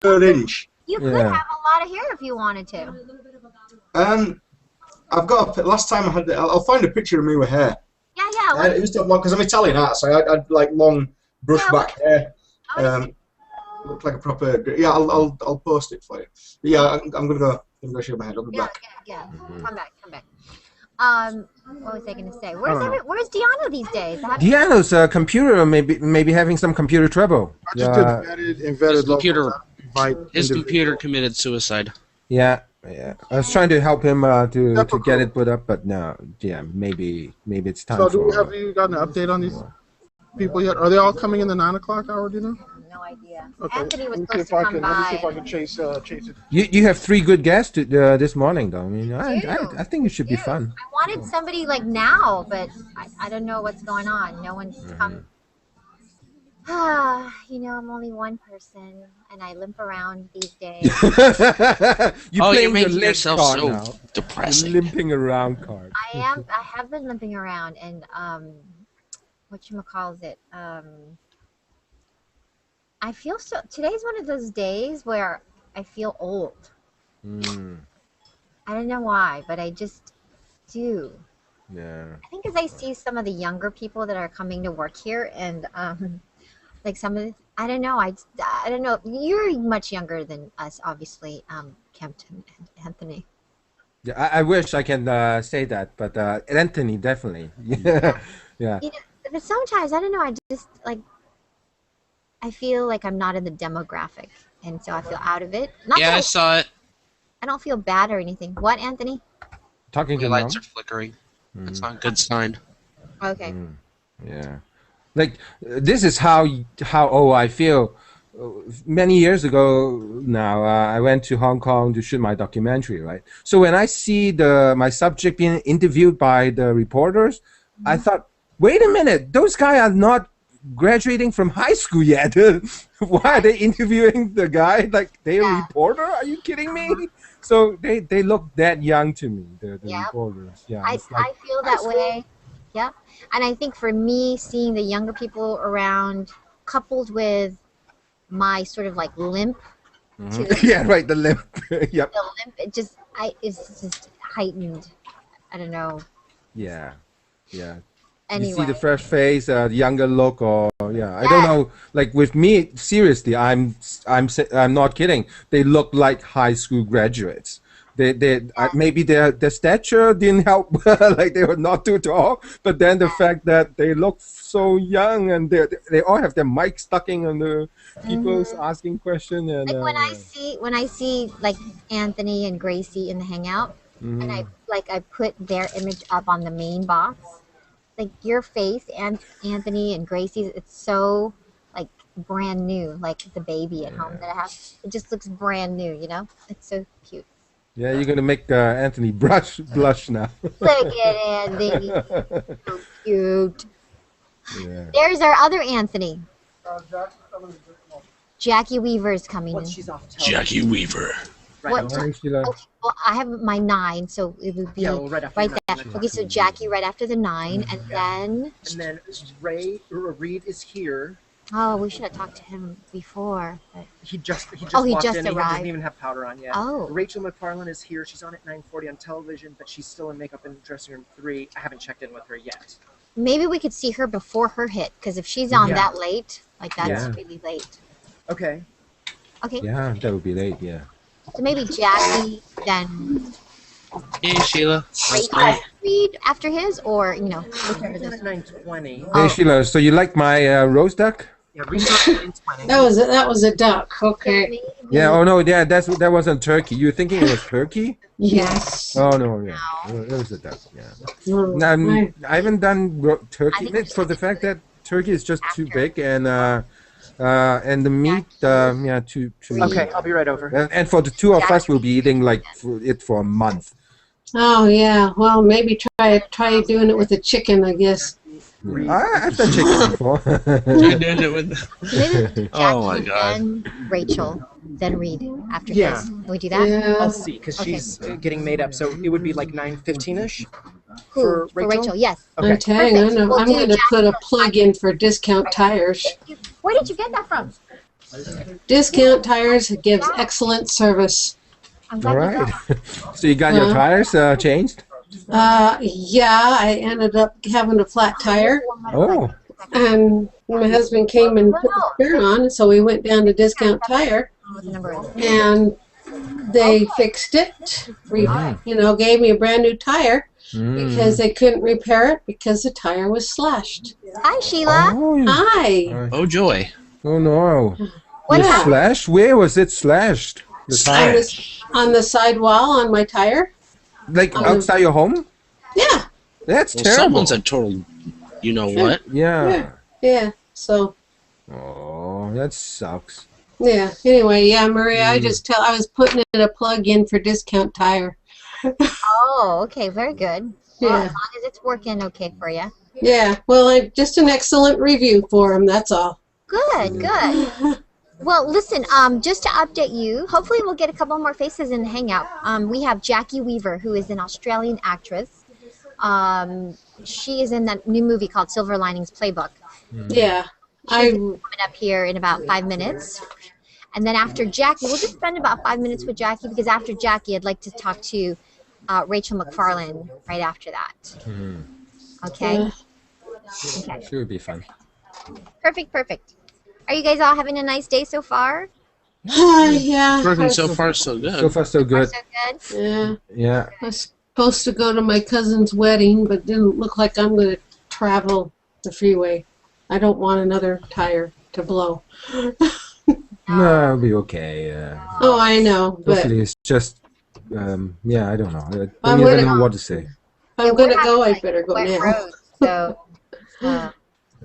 third inch. You could have a lot of hair if you wanted to. I've got last time I had. I'll find a picture of me with hair. Yeah. It was long because I'm Italian art, so I had like long brush back hair. Looked like a proper. Yeah, I'll post it for you. But yeah, I'm gonna go shave my head. I'll be back. Yeah. Come back. What was I gonna say? Where's Deanna these days? Deanna's computer maybe having some computer trouble. I just embedded his computer committed suicide. Yeah. I was trying to help him to get it put up, but no. Yeah, maybe it's time. So, have you gotten an update on these people yet? Are they all coming in the 9 o'clock hour? Do you know? No idea. Okay. Anthony was supposed to come by. Let me see if I can chase it. You have 3 good guests this morning, though. I mean, I think it should be fun. I wanted somebody like now, but I don't know what's going on. No one's come. I'm only one person, and I limp around these days. You're making yourself so depressing. Limping around card. I have been limping around, and whatchamacallit, I feel so. Today's one of those days where I feel old. I don't know why, but I just do. Yeah. I think as I see some of the younger people that are coming to work here, and like some of the, I don't know. I don't know. You're much younger than us, obviously, Kempton and Anthony. Yeah, I wish I can say that, but Anthony definitely. Yeah. But sometimes I don't know. I just I feel like I'm not in the demographic, and so I feel out of it. I saw it. I don't feel bad or anything. What, Anthony? Talking to the lights are flickering. That's not a good sign. Okay. Yeah. Like this is how old I feel. Many years ago now, I went to Hong Kong to shoot my documentary, right? So when I see my subject being interviewed by the reporters, I thought, wait a minute, those guys are not graduating from high school yet. Why are they interviewing the guy like they're a reporter? Are you kidding me? So they look that young to me, the reporters. Yeah, I feel that way. Yeah. And I think for me, seeing the younger people around, coupled with my sort of like limp. The limp. Yep. The limp, it's just heightened. I don't know. Yeah. Anyway. You see the fresh face, the younger look, or I don't know. Like with me, seriously, I'm not kidding. They look like high school graduates. Maybe their stature didn't help, like they were not too tall. But then the fact that they look so young and they all have their mic stuck in on the people's asking questions. And like when I see like Anthony and Gracie in the hangout, and I put their image up on the main box. Like your face and Anthony and Gracie's, it's so like brand new, like the baby at home that I have. It just looks brand new, It's so cute. Yeah, you're gonna make Anthony blush now. Look at Anthony, so cute. Yeah. There's our other Anthony. Jacki Weaver's coming in. She's off Jacki Weaver. What time? Okay, well, I have my 9, so it would be right there. Okay, so Jacki right after the 9, and then Reed is here. Oh, we should have talked to him before. But... He just walked in. Arrived. He doesn't even have powder on yet. Oh. Rachel McFarlane is here. She's on at 9:40 on television, but she's still in makeup in dressing room 3. I haven't checked in with her yet. Maybe we could see her before her hit, because if she's on that late, that's really late. Okay. Yeah, that would be late. Yeah. So maybe Jacki, then. Hey, Sheila. Read after his, or whichever He's on at 9:20. Hey, Sheila. So you like my roast duck? Yeah, Reed's on at 9:20. That was a duck. Okay. Yeah. Oh no. Yeah. That wasn't turkey. You were thinking it was turkey? Yes. Oh no. Yeah. It was a duck. Yeah. I haven't done turkey for the fact that turkey is just too big and the meat, too. Okay, I'll be right over. And for the two of us, we'll be eating for a month. Oh yeah, well maybe try doing it with a chicken, I guess. I've done chicken before. Oh my God. Then Rachel, then Reed after this. Can we do that? Yeah. I'll see, because she's getting made up. So it would be like 9:15ish. For Rachel, yes. Okay. I'm going to put a plug in for Discount Tires. Where did you get that from? Discount Tires gives excellent service. I'm All glad you right. got So you got your tires changed? Yeah, I ended up having a flat tire, Oh. and my husband came and put the spare on, so we went down to Discount Tire, what the number is. and they fixed it, gave me a brand new tire because they couldn't repair it because the tire was slashed. Hi, Sheila. Oh, Hi. Oh joy. oh no. What You happened? slashed? Where was it slashed? The tire? On the sidewall on my tire. Like outside your home? Yeah. That's Well, terrible. someone's a total, you know what? Yeah. Yeah. So. Oh, that sucks. Yeah. Anyway, yeah, Maria, I was putting in a plug in for Discount Tire. Oh, okay, very good. Well, Yeah. as long as it's working okay for you. Yeah. Well, just an excellent review for him. That's all. Good, good. Well, listen, just to update you, hopefully we'll get a couple more faces in the hangout. We have Jacki Weaver, who is an Australian actress. She is in that new movie called Silver Linings Playbook. Yeah. She's coming up here in about 5 minutes. And then after Jacki, we'll just spend about 5 minutes with Jacki, because after Jacki, I'd like to talk to Rachel McFarlane right after that. Okay? Okay. Sure would be fun. Perfect, perfect. Are you guys all having a nice day so far? Yeah. Working so far so good. So far, so good. So good? Yeah. Yeah. I was supposed to go to my cousin's wedding, but didn't look like I'm going to travel the freeway. I don't want another tire to blow. No, it'll be okay. Oh, I know, but Hopefully it's just, yeah, I don't know. I I'm don't even gonna- know what to say. if I'm going to go, I'd better go Wet now. roads, so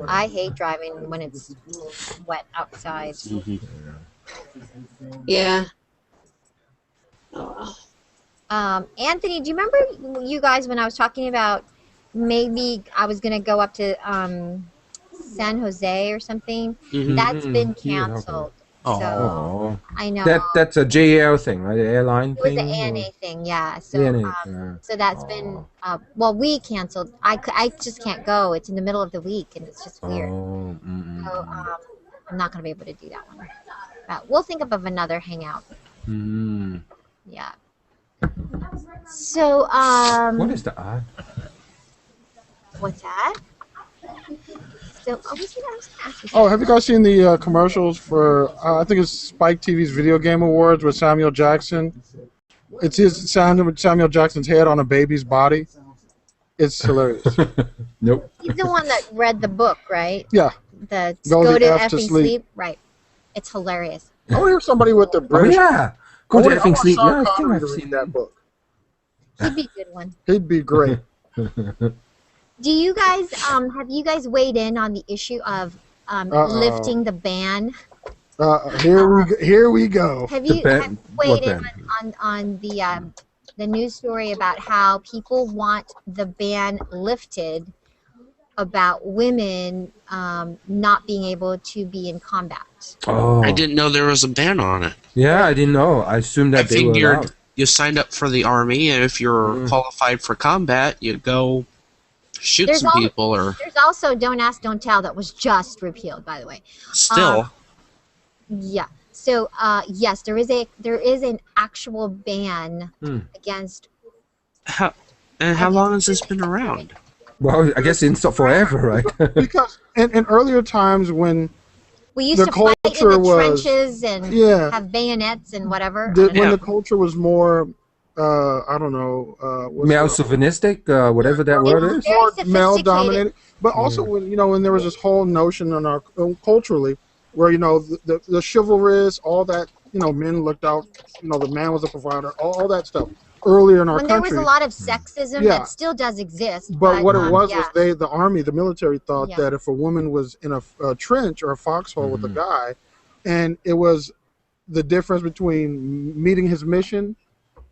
I hate driving when it's wet outside. Yeah. Oh, Anthony, do you remember you guys when I was talking about maybe I was going to go up to San Jose or something? That's been Yeah, canceled. Oh. So Oh, I know that's a JL thing, right? The airline it was thing. the or- ANA thing, yeah. So ANA, so that's been well, we canceled. I just can't go. It's in the middle of the week, and it's just weird. Oh, So I'm not going to be able to do that one. But we'll think of another hangout. Yeah. So What is the art? what's that? So what was it I was gonna ask you? Oh, have you guys seen the commercials for, I think it's Spike TV's Video Game Awards with Samuel Jackson? It's Samuel Jackson's head on a baby's body. It's hilarious. Nope. He's the one that read the book, right? Yeah. The Go Go to to F to Effing Sleep. Sleep. Right. It's hilarious. I want to hear somebody with the Oh, British. yeah. Go to effing sleep. Yeah, I think I've to seen read that book. He'd be a good one. He'd be great. Do you guys have you guys weighed in on the issue of lifting the ban? Here we go. Have you ban? weighed What in ban? on the news story about how people want the ban lifted about women not being able to be in combat? Oh. I didn't know there was a ban on it. Yeah, I didn't know. I assumed that I they were figured allowed. you signed up for the army, and if you're qualified for combat, you go shoot There's some people, or There's also Don't Ask, Don't Tell that was just repealed, by the way. still. Yeah. So yes, there is an actual ban against. How long has this been around? Well, I guess it's not forever, right? Because in earlier times when We used the to fight in culture the was- trenches and yeah. have bayonets and whatever. when the culture was more, I don't know, what's Male the- chauvinistic, whatever that word is. Very more sophisticated. male dominated, but also when there was this whole notion in our culturally where the chivalrous, all that, men looked out, the man was a provider, all that stuff earlier in our When there country. was a lot of sexism Yeah. that still does exist. But what it was yeah. the army, the military thought Yeah. that if a woman was in a trench or a foxhole with a guy, and it was the difference between meeting his mission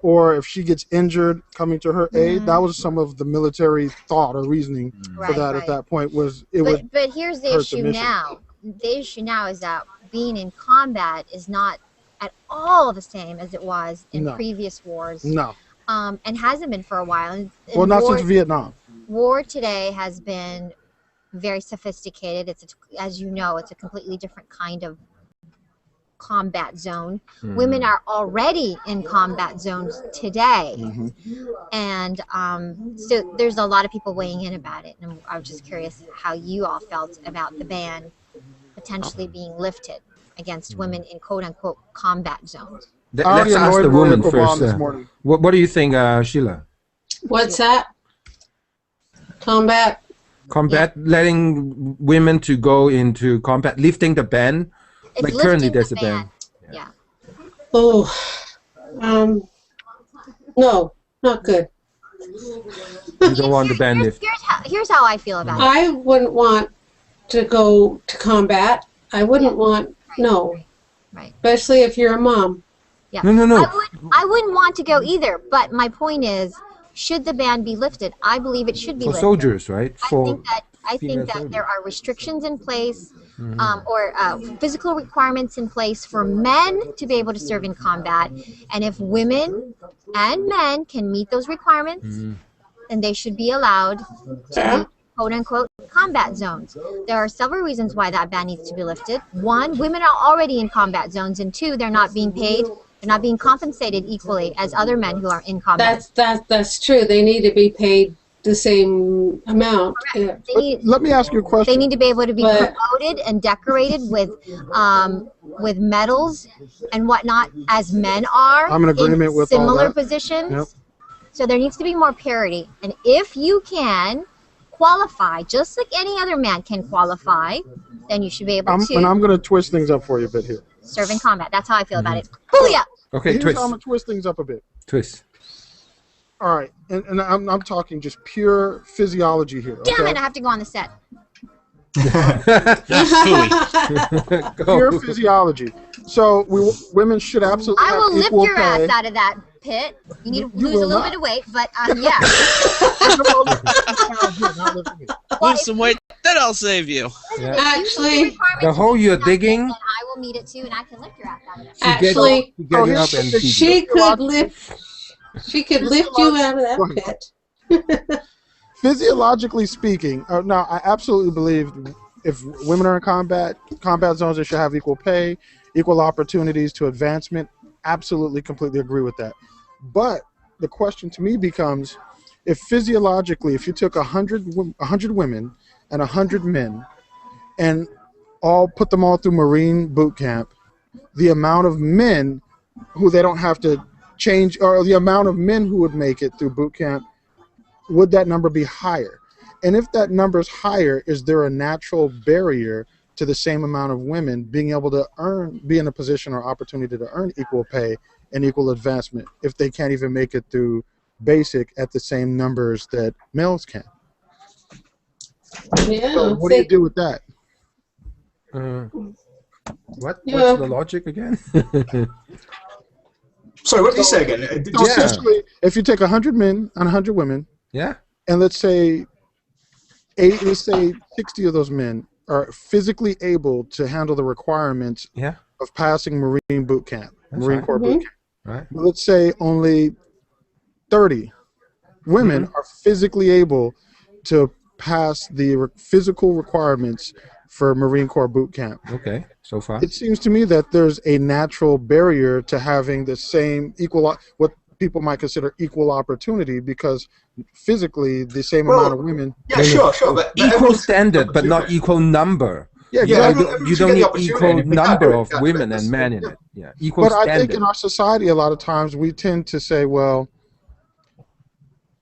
or if she gets injured coming to her aid, that was some of the military thought or reasoning for Right, that right. at that point was it would But here's the hurt the issue mission. now. The issue now is that being in combat is not at all the same as it was in No. previous wars. no. And hasn't been for a while. And Well, not war, since Vietnam. war today has been very sophisticated. As you know, it's a completely different kind of combat zone. Women are already in combat zones today. And so there's a lot of people weighing in about it. And I was just curious how you all felt about the ban potentially being lifted against women in quote-unquote combat zones. Let's ask the woman first. This morning. What do you think, Sheila? What's that? Combat? Letting women to go into combat, lifting the ban. It's like currently lifting there's the a ban. Yeah. Oh, no, not good. You don't want the ban lifted. Here's how I feel about it. I wouldn't want to go to combat. I wouldn't want, no. Right. Especially if you're a mom. Yeah. No. I wouldn't want to go either, but my point is, should the ban be lifted? I believe it should be For lifted. soldiers, right? I think that there are restrictions in place, or physical requirements in place for men to be able to serve in combat. And if women and men can meet those requirements, then they should be allowed to meet quote-unquote combat zones. There are several reasons why that ban needs to be lifted. One, women are already in combat zones, and two, they're not being paid. They're not being compensated equally as other men who are in combat. That's true. They need to be paid the same amount. Yeah. Let me ask you a question. They need to be able to be promoted and decorated with medals and whatnot as men are. I'm in agreement with all similar that. Positions. Yep. So there needs to be more parity. And if you can qualify, just like any other man can qualify, then you should be able to. And I'm going to twist things up for you a bit here. Serve in combat. That's how I feel about it. Booyah! Okay, Here's twist. how I'm going to twist things up a bit. Twist. All right, and I'm talking just pure physiology here. Damn okay? it! I have to go on the set. Pure physiology. So women should absolutely I have will lift equal your pay. ass out of that pit. You need to lose a will little not. bit of weight, but yeah. Lose some weight, then I'll save you. Actually, The hole you're digging, And I will meet it too, and I can lift your ass out of it. actually, you get it up and feed she could lift you out of that pit. Physiologically speaking, now I absolutely believe if women are in combat zones, they should have equal pay, equal opportunities to advancement. Absolutely, completely agree with that. But the question to me becomes, if physiologically, if you took 100 women and 100 men and put them all through Marine boot camp, the amount of men who they don't have to change, or the amount of men who would make it through boot camp, would that number be higher? And if that number is higher, is there a natural barrier to the same amount of women being able to be in a position or opportunity to earn equal pay and equal advancement if they can't even make it through basic at the same numbers that males can? Yeah. So what do you do with that? What's Yeah. the logic again? Sorry, what did you say again? So essentially, if you take 100 men and 100 women, Yeah. and let's say 60 of those men are physically able to handle the requirements Yeah. of passing Marine boot camp, That's Marine right. Corps boot camp. Right. But let's say only 30 women are physically able to pass the physical requirements for Marine Corps boot camp. Okay. So far. It seems to me that there's a natural barrier to having the same what people might consider equal opportunity, because physically the same amount of women. Yeah, sure. But Equal everyone's- standard, but not equal number. Yeah, Yeah, exactly. everyone You should don't get the need opportunity, equal and if they can't number do it, of that's women it. and men in it. Yeah. Equal But I standard. think in our society, a lot of times we tend to say, well,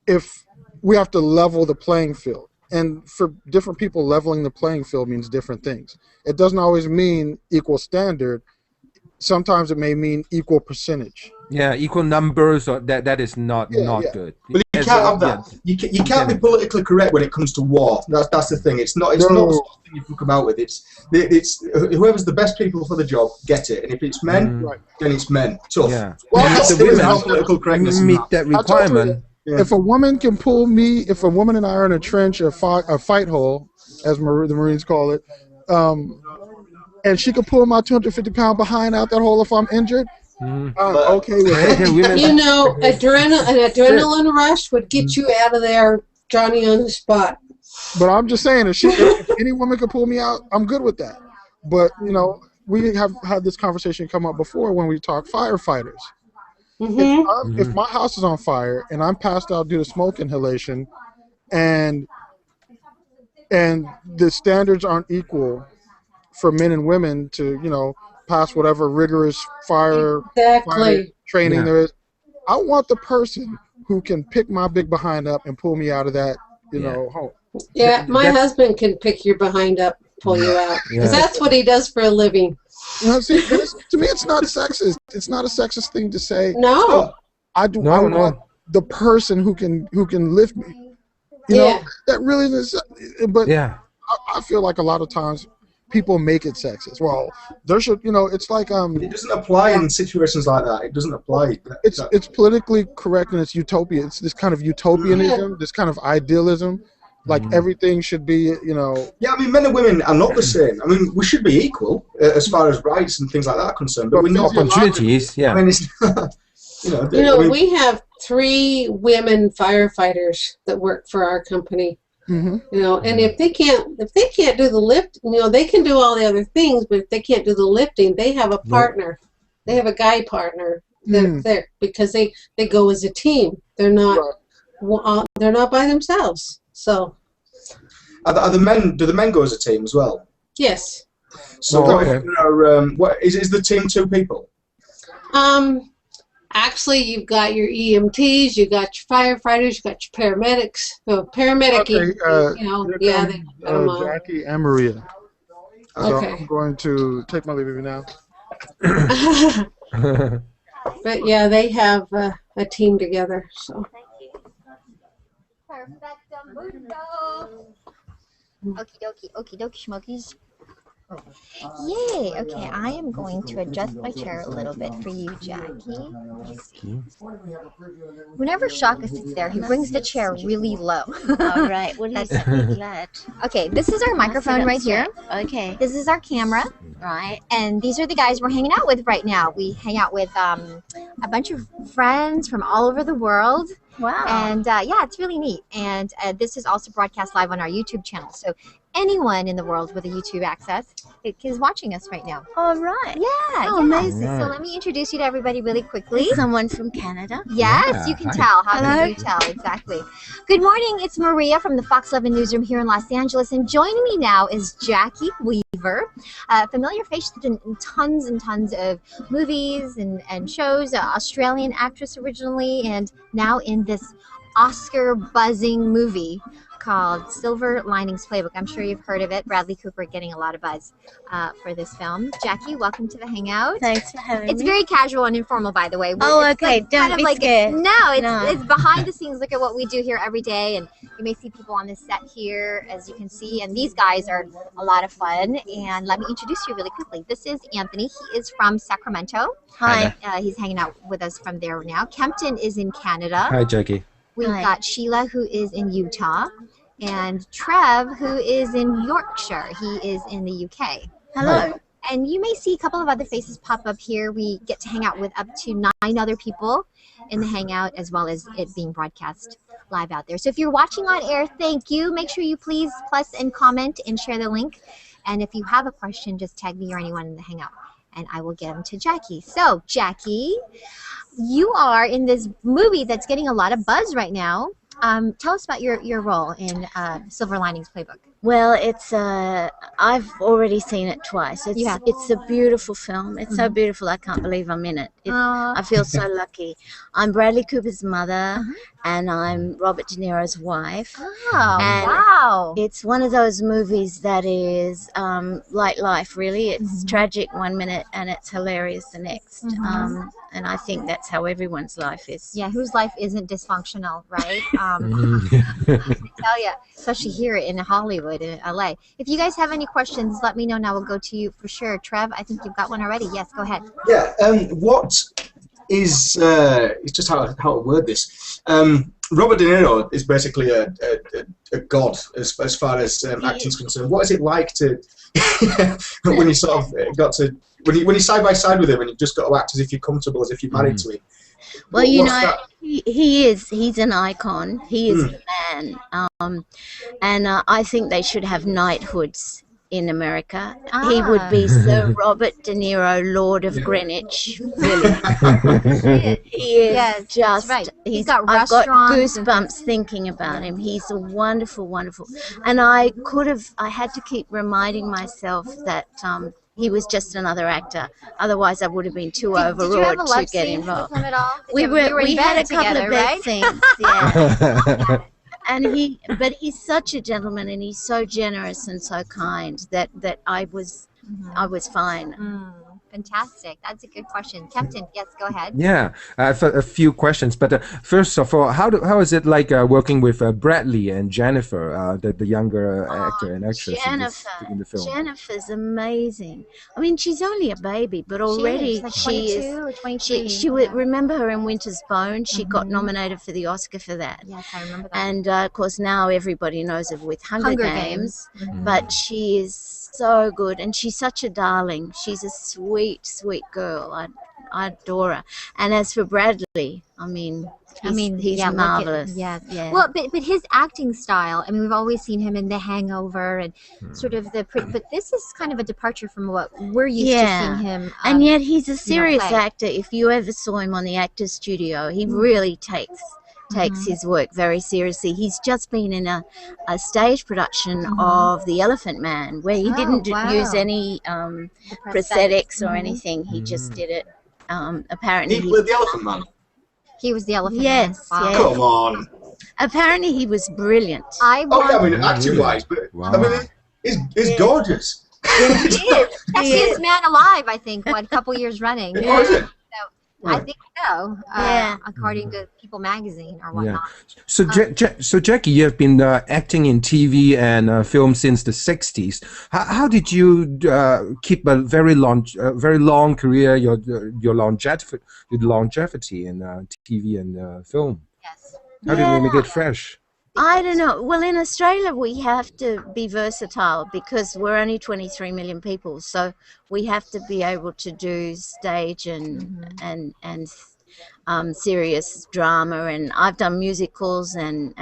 if we have to level the playing field. And for different people, leveling the playing field means different things. It doesn't always mean equal standard. Sometimes it may mean equal percentage. Yeah, equal numbers, or that is not Yeah. good. But you can't have that. You can't be politically correct when it comes to war. That's the thing. It's not the sort of thing you can come out with. It's whoever's the best people for the job get it, and if it's men, then it's men. Tough. Yeah. Well, If the there is women no political correctness in meet that. that requirement. Yeah. If a woman can pull me, if a woman and I are in a trench, a fight hole, as the Marines call it, and she could pull my 250-pound behind out that hole if I'm injured, I'm okay with it. Women, You know, an adrenaline rush would get you out of there, Johnny, on the spot. But I'm just saying, if any woman could pull me out, I'm good with that. But we have had this conversation come up before when we talk firefighters. Mm-hmm. If my house is on fire and I'm passed out due to smoke inhalation, and the standards aren't equal for men and women to, pass whatever rigorous fire training there is. I want the person who can pick my big behind up and pull me out of that, hole. Yeah, my husband can pick your behind up, pull you out, because that's what he does for a living. See, to me, it's not sexist. It's not a sexist thing to say. No, I want the person who can lift me. You know, that really is. But I feel like a lot of times people make it sexist. Well, there should, it's like it doesn't apply in situations like that. It doesn't apply. It's politically correct and it's utopia. It's this kind of utopianism, this kind of idealism. Like everything should be, Yeah, I mean, men and women are not the same. I mean, we should be equal as far as rights and things like that are concerned. But we're not opportunities. Yeah. I mean, it's we have 3 women firefighters that work for our company. Mm-hmm. And if they can't do the lift, they can do all the other things, but if they can't do the lifting, they have a partner. They have a guy partner there because they go as a team. They're not by themselves. So, do the men go as a team as well? Yes. So, what is the team 2 people? Actually, you've got your EMTs, you've got your firefighters, you've got your paramedics. So, paramedic, Jacki and Maria. So I'm going to take my leave of you now. But yeah, they have a team together. So. Perfecto mundo. Okie dokie, okie dokie, schmokies. Yay! Okay, I am going to adjust my chair a little bit for you, Jacki. Whenever Shaka sits there, he brings the chair really low. All right, well, he's glad. Okay, this is our microphone right here. Okay. This is our camera. Right. And these are the guys we're hanging out with right now. We hang out with a bunch of friends from all over the world. Wow. And it's really neat. And this is also broadcast live on our YouTube channel. So anyone in the world with a YouTube access is watching us right now. All right. Yeah. Amazing. So let me introduce you to everybody really quickly. Someone from Canada. Yes, you can tell. How can you tell? Exactly. Good morning. It's Maria from the Fox 11 Newsroom here in Los Angeles. And joining me now is Jacki Weaver, a familiar face in tons and tons of movies and shows, Australian actress originally, and now in this Oscar buzzing movie called Silver Linings Playbook. I'm sure you've heard of it. Bradley Cooper getting a lot of buzz for this film. Jacki, welcome to the Hangout. Thanks for having me. It's very casual and informal, by the way. Okay. Don't be scared. It's behind the scenes. Look at what we do here every day, and you may see people on this set here, as you can see, and these guys are a lot of fun. And let me introduce you really quickly. This is Anthony. He is from Sacramento. Hi. He's hanging out with us from there now. Kempton is in Canada. Hi, Jacki. We've got Sheila, who is in Utah, and Trev, who is in Yorkshire. He is in the UK. Hello. And you may see a couple of other faces pop up here. We get to hang out with up to 9 other people in the Hangout, as well as it being broadcast live out there. So if you're watching on air, thank you. Make sure you please plus and comment and share the link. And if you have a question, just tag me or anyone in the Hangout, and I will get them to Jacki. So, Jacki, you are in this movie that's getting a lot of buzz right now. Tell us about your role in Silver Linings Playbook. Well, it's I've already seen it twice. It's a beautiful film. It's so beautiful. I can't believe I'm in it. I feel so lucky. I'm Bradley Cooper's mother, and I'm Robert De Niro's wife. Oh, and wow! It's one of those movies that is like life, really. It's tragic one minute and it's hilarious the next. And I think that's how everyone's life is. Yeah, whose life isn't dysfunctional, right? I tell you, especially here in Hollywood, in LA. If you guys have any questions, let me know. Now we'll go to you for sure. Trev, I think you've got one already. Yes, go ahead. Yeah. What is it's just how to word this. Robert De Niro is basically a god as far as acting's concerned. What is it like to when you sort of got to when you're side by side with him and you've just got to act as if you're comfortable, as if you're married to him? Well, he's an icon. He is a man, and I think they should have knighthoods in America. He would be Sir Robert De Niro, Lord of Greenwich. Really. He is just. right. I've got goosebumps thinking about him. He's a wonderful, wonderful. And I had to keep reminding myself that he was just another actor. Otherwise, I would have been too overawed to get involved. With him at all? We had a couple of bed scenes. Yeah. And he's such a gentleman, and he's so generous and so kind that I was fine. Fantastic. That's a good question. Captain, yes, go ahead. Yeah, I have a few questions. But first of all, how is it like working with Bradley and Jennifer, the younger actor and actress in the film? Jennifer's amazing. I mean, she's only a baby, but already she is. She would remember her in Winter's Bone. She got nominated for the Oscar for that. Yes, I remember that. And of course, now everybody knows her with Hunger Games. But she is so good, and she's such a darling. She's a sweet, sweet girl. I adore her. And as for Bradley, he's marvelous. Well, but his acting style. I mean, we've always seen him in The Hangover and sort of but this is kind of a departure from what we're used to seeing him. And yet he's a serious actor. If you ever saw him on the Actors Studio, he really takes his work very seriously. He's just been in a stage production of The Elephant Man, where he didn't use any prosthetics or anything. He just did it. Apparently, he was the Elephant Man. He was the Elephant Man. Yes. Come on. Apparently, he was brilliant. Acting-wise, but I mean, he's gorgeous. Sexiest man alive, I think. A couple years running. Oh, is it? I think so. According to People Magazine or whatnot. So, so Jackie, you have been acting in TV and film since the '60s. How did you keep a very long career? Your longevity in TV and film. Yes. How did you make it fresh? I don't know. Well, in Australia, we have to be versatile because we're only 23 million people. So we have to be able to do stage and serious drama. And I've done musicals and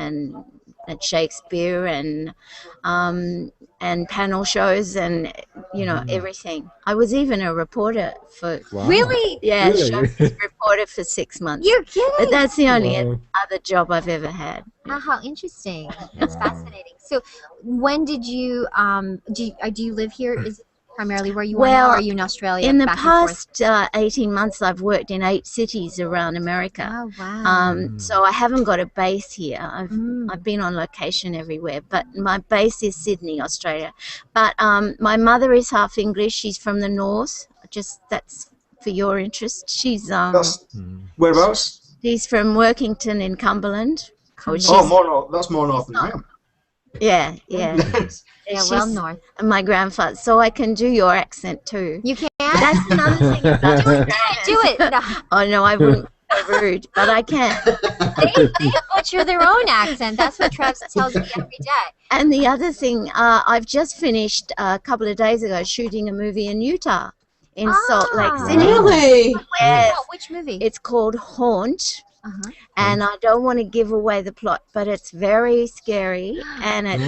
Shakespeare and panel shows and everything. I was even a reporter for Really? Yeah, showbiz reporter for 6 months. You're kidding? But that's the only other job I've ever had. How interesting. That's fascinating. So when did you do you live here? Is it primarily where you are now, or are you in Australia? In the past 18 months, I've worked in 8 cities around America. Oh, wow. So I haven't got a base here. I've been on location everywhere, but my base is Sydney, Australia. But my mother is half English. She's from the north. That's for your interest. She's whereabouts? She's from Workington in Cumberland. That's more north than I am. Yeah. Yeah, well north. And my grandfather, so I can do your accent too. You can? That's another thing about Do it. No. Oh no, I wouldn't be rude, but I can. They butcher their own accent. That's what Trev tells me every day. And the other thing, I've just finished a couple of days ago shooting a movie in Utah, in Salt Lake City. Really? Which movie? It's called Haunt. And I don't want to give away the plot, but it's very scary, and it's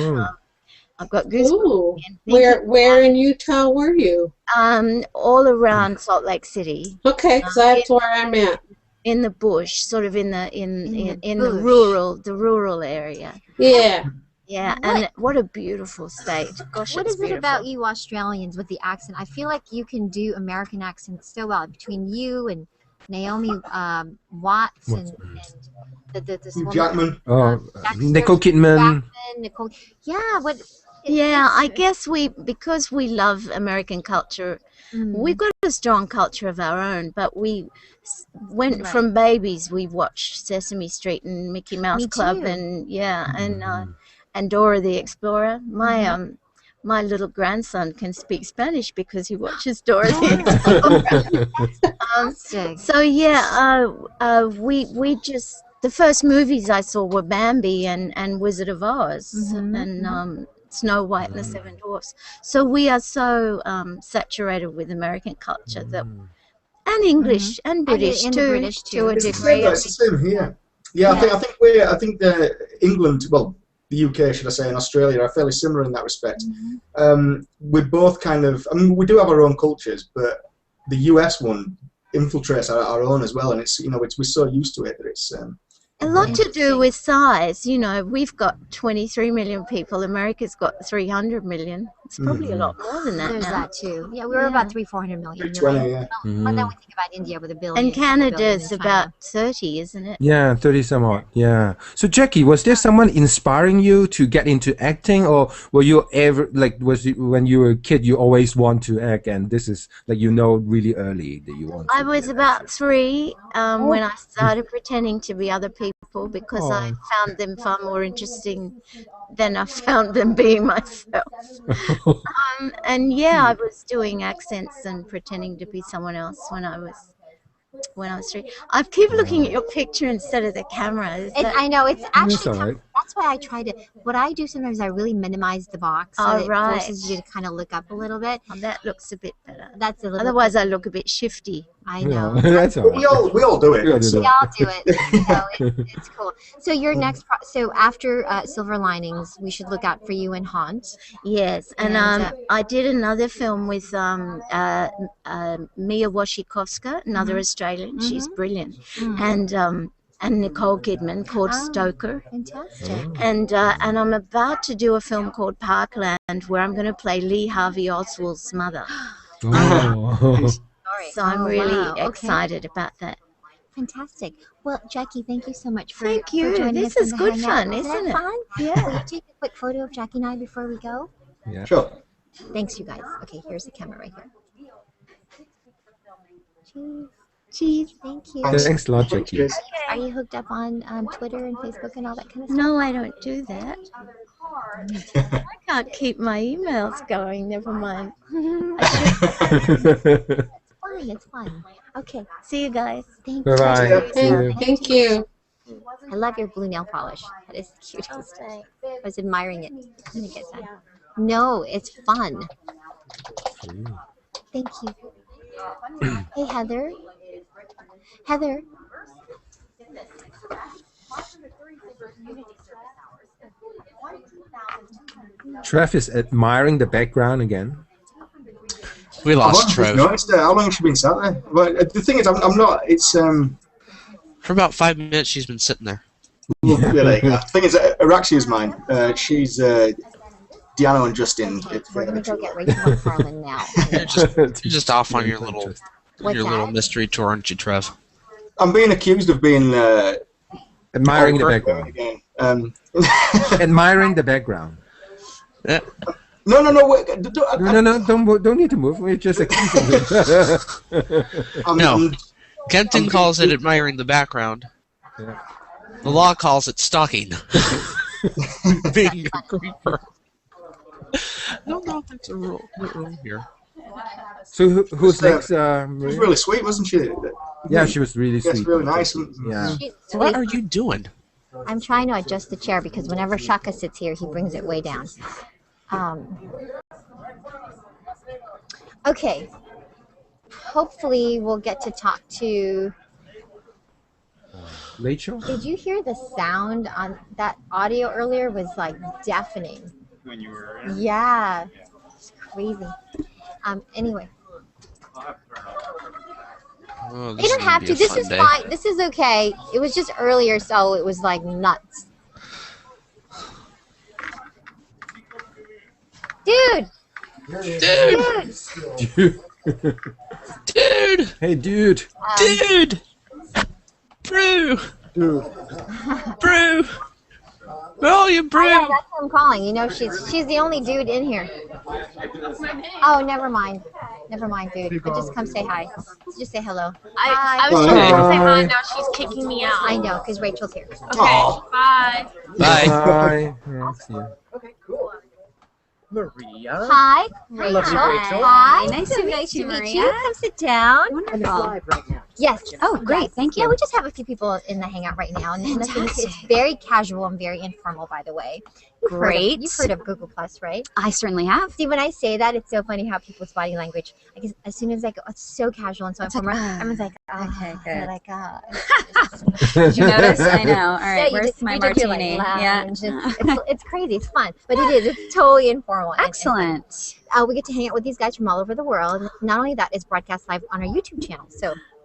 I've got goosebumps. Where in Utah were you? All around Salt Lake City. Okay, so that's where I'm at. In the bush, sort of in the rural area. Yeah. Yeah, and what a beautiful state. Gosh, what it's is it beautiful. about you Australians with the accent? I feel like you can do American accents so well. Between you and Naomi Watts and this woman, Jackman. Nicole Kidman. Nicole. Yeah, I guess because we love American culture, we've got a strong culture of our own, but we went from babies, we watched Sesame Street and Mickey Mouse Club and Dora the Explorer. My little grandson can speak Spanish because he watches Dora the Explorer. So yeah, we just, the first movies I saw were Bambi and Wizard of Oz and Snow White and the Seven Dwarfs. So we are so saturated with American culture that, and English and British too, to a degree. That's the same here. Yeah, I think England. Well, the UK, should I say, and Australia are fairly similar in that respect. We both kind of, I mean, we do have our own cultures, but the US one infiltrates our own as well, and it's, you know, we're so used to it that it's a lot to do with size. You know, we've got 23 million people. America's got 300 million. It's probably a lot more than that There's now. that too. Yeah, we were about 300-400 million. 320, yeah. But then we think about India with a billion. And Canada's about 30, isn't it? Yeah, 30 some odd. Yeah. So Jackie, was there someone inspiring you to get into acting, or were you ever like, when you were a kid you always want to act, and this is like, you know, really early that you want to? I was about 3 when I started pretending to be other people, because I found them far more interesting than I found them being myself. And yeah, I was doing accents and pretending to be someone else when I was 3. I keep looking at your picture instead of the camera. I know, it's actually right. that's why I try to. What I do sometimes, I really minimize the box, so it forces you to kind of look up a little bit. Oh, that looks a bit better. That's a little. Otherwise, I look a bit shifty. I know. No, that's all right. We all do it. We all do it. You know, it's cool. So your next, so after Silver Linings, we should look out for you in Haunt. Yes, and I did another film with Mia Wasikowska, another Australian. She's brilliant, and Nicole Kidman, called Stoker. Fantastic. And I'm about to do a film called Parkland, where I'm going to play Lee Harvey Oswald's mother. Oh. So I'm really excited about that. Fantastic. Well, Jackie, thank you so much for Thank you. for joining This us is on the good Hangout. fun, Isn't isn't it? it? Fun? Yeah. Will you take a quick photo of Jackie and I before we go? Yeah. Sure. Thanks, you guys. Okay, here's the camera right here. Cheese. Cheese. Thank you. Thanks a lot, Jackie. Are you hooked up on Twitter and Facebook and all that kind of stuff? No, I don't do that. I can't keep my emails going. Never mind. It's fine. Okay. See you guys. Thank you. Bye-bye. See you. Thank you. I love your blue nail polish. That is the cutest. I was admiring it. I'm gonna get that. No, it's fun. Thank you. Hey, Heather. Heather. Trev is admiring the background again. We lost Trev. Noticed how long has she been sat there? But the thing is, I'm not. It's For about 5 minutes, she's been sitting there. really. The thing is, Araxia's mine. She's Deanna and Justin. We're gonna go get Rachel McFarlane now. You're just off on your little mystery tour, aren't you, Trev? I'm being accused of being Admiring the background. again. Admiring the background. Yeah. No, wait, No, don't need to move. We're just accusing him. No. Kenton calls it admiring the background. Yeah. The law calls it stalking. Being a creeper. I don't know if that's a rule here. So who's next? She was really sweet, wasn't she? Yeah, she was really Yes, sweet. really nice. Yeah. What are you doing? I'm trying to adjust the chair because whenever Shaka sits here, he brings it way down. Okay. Hopefully, we'll get to talk to. Rachel? Did you hear the sound on that audio earlier? Was like deafening. When you were Yeah, it's crazy. Anyway. Oh, You don't have to. This is fine. This is okay. It was just earlier, so it was like nuts. Dude! Dude! Dude! Hey, dude! Dude! Brew! Dude. Brew! Volume, brew! Yeah, that's what I'm calling. You know, she's the only dude in here. Oh, never mind. Never mind, dude. But just come say hi. Just say hello. I was trying to say hi, now she's kicking me out. I know, because Rachel's here. Okay, bye. Bye. Bye. Yeah, see you. Okay, cool. Maria. Hi, Lovely Rachel. Rachel. Hi. Nice to meet you, Maria. Maria. Come sit down. And it's live right now. Yes. questions. Oh, great. Yes. Thank you. Yeah, we just have a few people in the hangout right now, and nothing, it's Fantastic. very casual and very informal, by the way. Great. You've heard of Google Plus, right? I certainly have. See, when I say that, it's so funny how people's body language. I guess as soon as I go, it's so casual and so It's like, informal. Everyone's like, okay, they're good. like, Did you notice? I know. All right, Yeah, you where's just- my you just do, like, martini? lounge, Yeah. and it's crazy. It's fun, but it is. It's totally informal. and fun. Excellent. We get to hang out with these guys from all over the world. Not only that, it's broadcast live on our YouTube channel.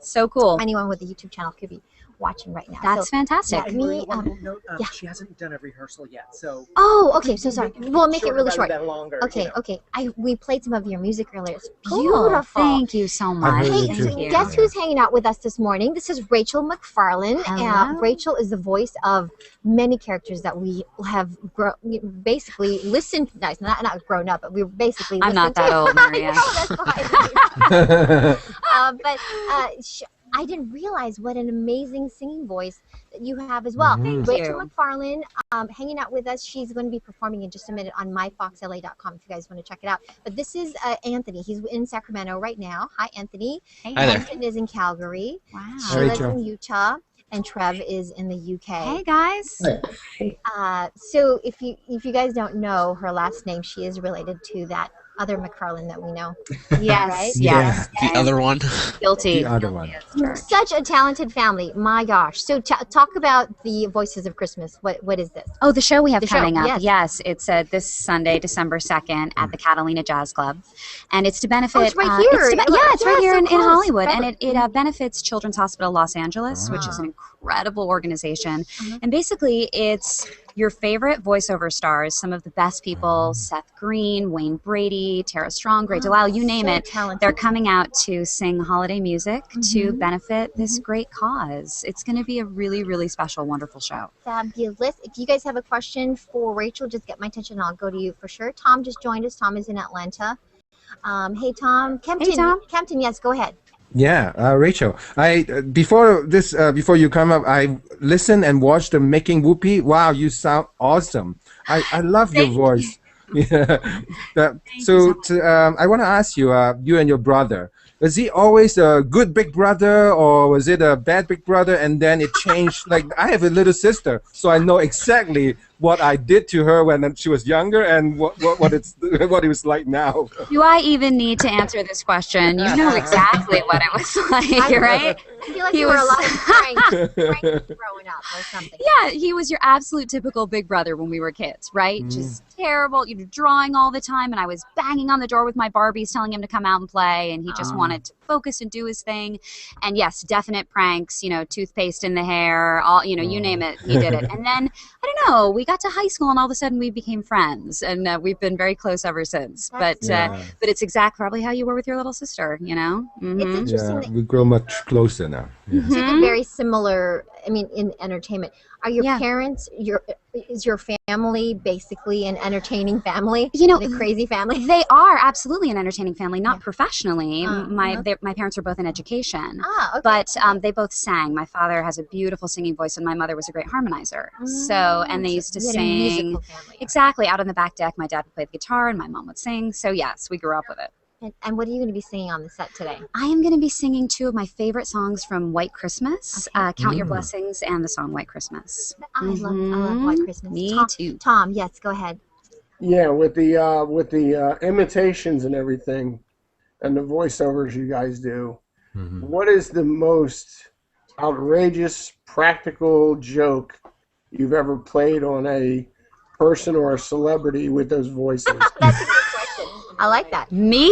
So cool. anyone with a YouTube channel could be watching right now. That's fantastic. Yeah, me, One little note, yeah. she hasn't done a rehearsal yet, so. Oh, okay. So sorry. We'll make it Shorter really rather short. than longer, Okay, you know. okay. We played some of your music earlier. It's Cool. beautiful. Thank you so much. heard it Hey, too. Thank you. guess who's hanging out with us this morning? This is Rachel McFarlane. Hello. Rachel is the voice of many characters that we have basically listened. Nice, not grown up, but we basically. I'm not listened that to. old, Maria. That's fine. But I didn't realize what an amazing singing voice that you have as well. Mhm. Thank Rachel you. McFarlane, hanging out with us. She's going to be performing in just a minute on myfoxla.com if you guys want to check it out. But this is Anthony. He's in Sacramento right now. Hi, Anthony. Hey, Hi there. Henson is in Calgary. Wow. Sheila's Rachel. in Utah. And Trev is in the UK. Hey guys. So if you guys don't know her last name, she is related to that other McFarlane that we know. Yes. Right? Yes. The other one. Guilty. The other one. Such a talented family. My gosh. So talk about the Voices of Christmas. What is this? Oh, the show we have The show, coming up. yes. Yes, it's this Sunday, December 2nd at the Catalina Jazz Club. And it's to benefit. Oh, it's right here. It's right here so in close. Hollywood. Right. And it benefits Children's Hospital Los Angeles, which is an incredible organization. And basically, it's your favorite voiceover stars, some of the best people, Seth Green, Wayne Brady, Tara Strong, Gray Delisle, you name so it. talented. They're coming out to sing holiday music to benefit this great cause. It's going to be a really, really special, wonderful show. Fabulous. If you guys have a question for Rachel, just get my attention and I'll go to you for sure. Tom just joined us. Tom is in Atlanta. Hey, Tom. Kempton. Hey, Tom. Kempton, yes, go ahead. Yeah, Rachel. Before you come up, I listened and watched the Making Whoopi. Wow, you sound awesome. I love your voice. Yeah. I want to ask you, you and your brother, was he always a good big brother, or was it a bad big brother, and then it changed? Like, I have a little sister, so I know exactly what I did to her when she was younger, and what it was like now. Do I even need to answer this question? You know exactly what it was like, right? I feel like He you were a was- lot of pranks growing up or something. Yeah, he was your absolute typical big brother when we were kids, right? Just terrible, drawing all the time, and I was banging on the door with my Barbies telling him to come out and play, and he just wanted to focus and do his thing. And yes, definite pranks, toothpaste in the hair, all, you name it, he did it. And then, I don't know, we got to high school and all of a sudden we became friends, and we've been very close ever since. But it's probably how you were with your little sister, It's Mhm. interesting Yeah, that we grow much closer now. Yeah. you seem very similar, in entertainment. Are your parents, is your family basically an entertaining family? A crazy family? They are absolutely an entertaining family, not professionally. My parents were both in education, Okay. but they both sang. My father has a beautiful singing voice, and my mother was a great harmonizer. And they used to You had a sing musical family. exactly out on the back deck. My dad would play the guitar, and my mom would sing. So yes, we grew up with it. And what are you going to be singing on the set today? I am going to be singing two of my favorite songs from White Christmas, Count Your Blessings, and the song White Christmas. I love White Christmas. Me Tom, too. Tom, yes, go ahead. Yeah, with the imitations and everything, and the voiceovers you guys do, what is the most outrageous practical joke you've ever played on a person or a celebrity with those voices? That's a good question. I like that. Me?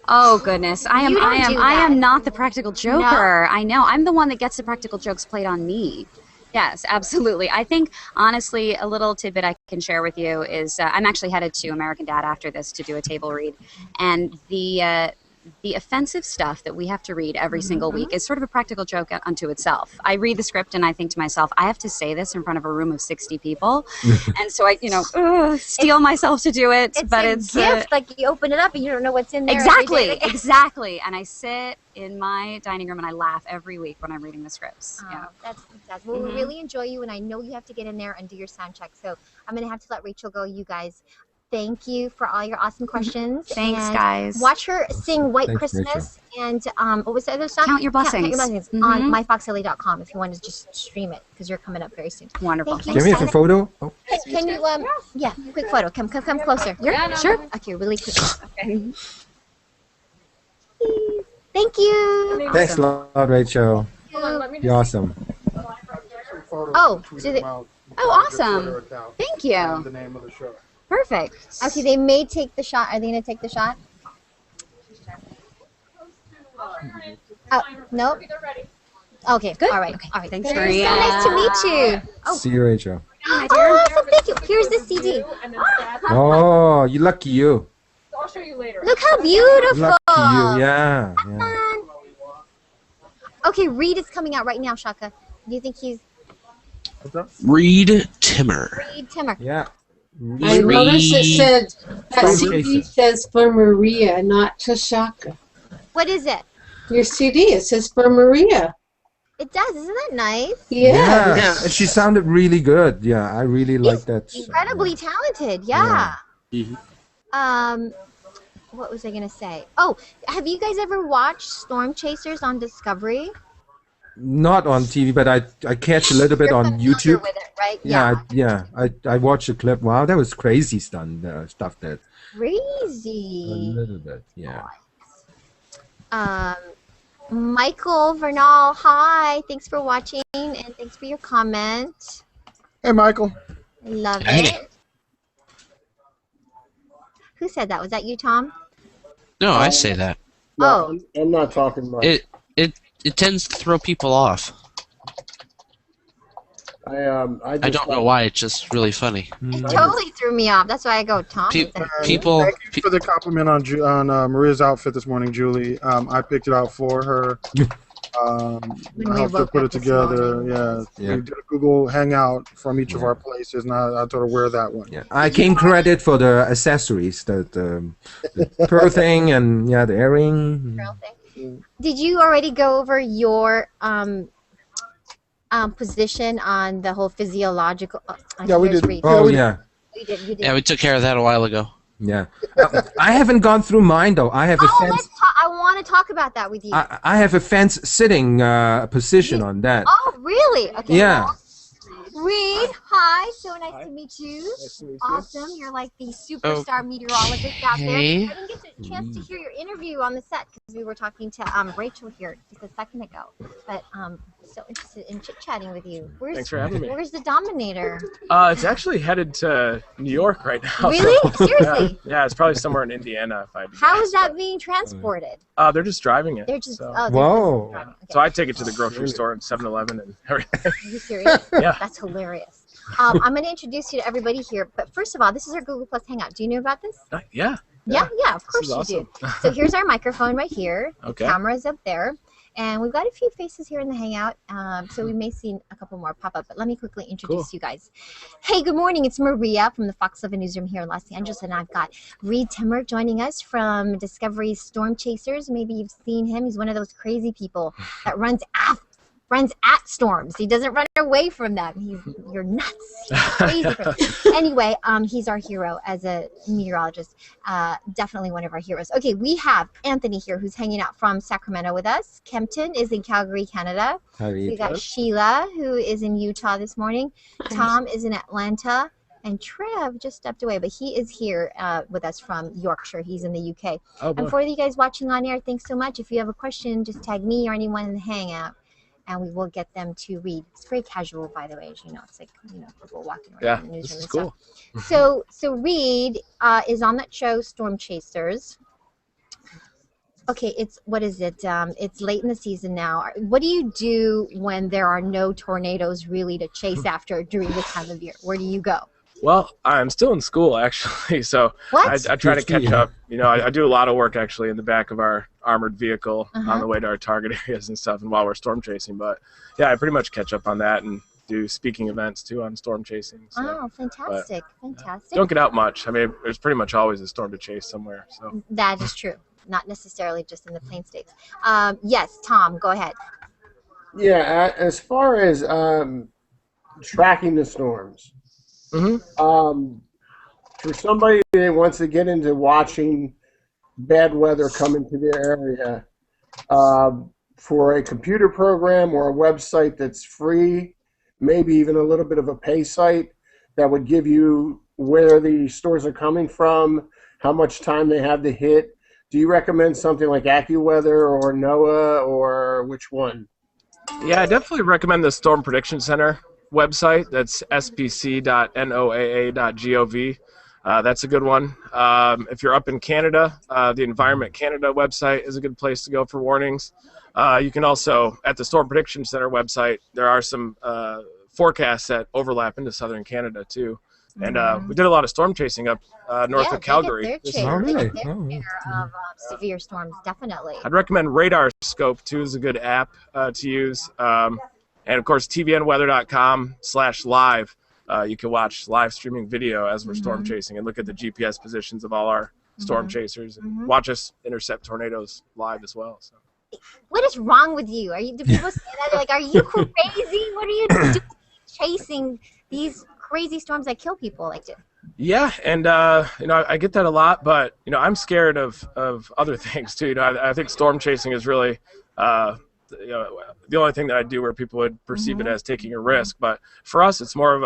Oh goodness, I You don't do am that. not the practical joker. I know. I'm the one that gets the practical jokes played on me. Yes, absolutely. I think, honestly, a little tidbit I can share with you is I'm actually headed to American Dad after this to do a table read, and the offensive stuff that we have to read every single week is sort of a practical joke unto itself. I read the script and I think to myself, I have to say this in front of a room of 60 people, and so I, steel myself to do it. It's but a it's gift. Like you open it up and you don't know what's in there. exactly, every day. exactly. And I sit in my dining room and I laugh every week when I'm reading the scripts. Yeah. That's fantastic. Well, we really enjoy you, and I know you have to get in there and do your sound check. So I'm going to have to let Rachel go. You guys, thank you for all your awesome questions. Thanks, and guys. Watch her sing White Thanks, Christmas and what was the other song? Count Your Blessings. On myfoxlily.com if you want to just stream it because you're coming up very soon. Wonderful. Thank you. Can we have a photo? Oh. Can you yeah, quick photo. Come closer. Yeah, sure. Okay, really quick. Okay. Thank you. Thanks a lot, Rachel. You're awesome. Oh, awesome. Thank you. The name of the show. Perfect. Okay, they may take the shot. Are they going to take the shot? Nope. Okay, good. All right. Thanks, So Maria. nice to meet you. See you, Rachel. Oh, awesome. Thank you. Here's the CD. Oh, you lucky you. I'll show you later. Look how beautiful. Lucky you. Yeah. Okay, Reed is coming out right now, Shaka. Do you think he's Reed Timmer. Reed Timmer? Yeah. I noticed it said that CD says for Maria, not to Shaka. What is it? Your CD, it says for Maria. It does. Isn't that nice? Yeah. Yeah. She sounded really good. Yeah, I really like that. Incredibly talented. Yeah. What was I gonna say? Oh, have you guys ever watched Storm Chasers on Discovery? Not on TV, but I catch a little bit You're on familiar YouTube. with it, right? Yeah. I watched the clip. Wow, that was crazy stuff that. Crazy. A little bit, yeah. Michael Vernal, hi. Thanks for watching and thanks for your comment. Hey, Michael. I love Hey. it. Who said that? Was that you, Tom? No, I say that. Oh. I'm not talking much. It tends to throw people off. I I don't know why. It's just really funny. It totally threw me off. That's why I go, Tom. People. Thank you for the compliment on Maria's outfit this morning, Julie. I picked it out for her. I helped her put it together. Yeah. We did a Google Hangout from each of our places, and I told her wear that one. Yeah, I came credit for the accessories, the pearl thing, and the earring. Pearl thing. Did you already go over your position on the whole physiological? Yeah, we did. Oh, yeah. You did. Yeah, we took care of that a while ago. Yeah. I haven't gone through mine, though. I have a fence. I want to talk about that with you. I have a fence sitting position on that. Oh, really? Okay. Yeah. Well, Reed, hi. So nice to meet you. Nice to meet you. Awesome. You're like the superstar meteorologist out there. Hey. I didn't get a chance to hear your interview on the set because we were talking to Rachel here just a second ago. But so interested in chit-chatting with you. Thanks for having me. Where's the Dominator? It's actually headed to New York right now. Really? So, Seriously? Yeah, it's probably somewhere in Indiana. How is that being transported? They're just driving it. They're just. So. Oh, Whoa. Okay. So I take it to the grocery store and 7-Eleven and everything. Are you serious? Yeah. That's hilarious. I'm going to introduce you to everybody here. But first of all, this is our Google Plus Hangout. Do you know about this? Yeah. Yeah, of course you awesome. do. So here's our microphone right here. Okay. The camera's up there. And we've got a few faces here in the Hangout, so we may see a couple more pop up. But let me quickly introduce you guys. Hey, good morning. It's Maria from the Fox 7 Newsroom here in Los Angeles, and I've got Reed Timmer joining us from Discovery's Storm Chasers. Maybe you've seen him. He's one of those crazy people that runs at storms. He doesn't run away from them. You're nuts. He's crazy. Anyway, he's our hero as a meteorologist. Definitely one of our heroes. Okay, we have Anthony here who's hanging out from Sacramento with us. Kempton is in Calgary, Canada. We got Sheila who is in Utah this morning. Tom is in Atlanta. And Trev just stepped away, but he is here with us from Yorkshire. He's in the UK. Oh, boy. And for you guys watching on air, thanks so much. If you have a question, just tag me or anyone in the Hangout, and we will get them to read. It's very casual, by the way, as you know. It's like, people walking around in the newsroom. This is cool. So Reed is on that show, Storm Chasers. Okay, what is it? It's late in the season now. What do you do when there are no tornadoes really to chase after during this time of year? Where do you go? Well, I'm still in school, actually, so I try to catch up. I do a lot of work, actually, in the back of our armored vehicle on the way to our target areas and stuff, and while we're storm chasing. But, yeah, I pretty much catch up on that and do speaking events, too, on storm chasing. So. Oh, fantastic, fantastic. Don't get out much. I mean, there's pretty much always a storm to chase somewhere. So that is true. Not necessarily just in the Plain States. Yes, Tom, go ahead. Yeah, as far as tracking the storms, for somebody that wants to get into watching bad weather come into their area, for a computer program or a website that's free, maybe even a little bit of a pay site that would give you where the stores are coming from, how much time they have to hit, do you recommend something like AccuWeather or NOAA, or which one? Yeah, I definitely recommend the Storm Prediction Center website. That's spc.noaa.gov. That's a good one. If you're up in Canada, the Environment Canada website is a good place to go for warnings. You can also, at the Storm Prediction Center website, there are some forecasts that overlap into southern Canada too. And we did a lot of storm chasing up north of Calgary. Severe storms, definitely. I'd recommend Radar Scope too, is a good app to use. And of course, tvnweather.com/live. You can watch live streaming video as we're storm chasing and look at the GPS positions of all our storm chasers and watch us intercept tornadoes live as well. So. What is wrong with you? Do people say that? Like, are you crazy? What are you doing chasing these crazy storms that kill people like this? Yeah, and I get that a lot, but I'm scared of other things too. I think storm chasing is really the only thing that I do where people would perceive it as taking a risk. But for us, it's more of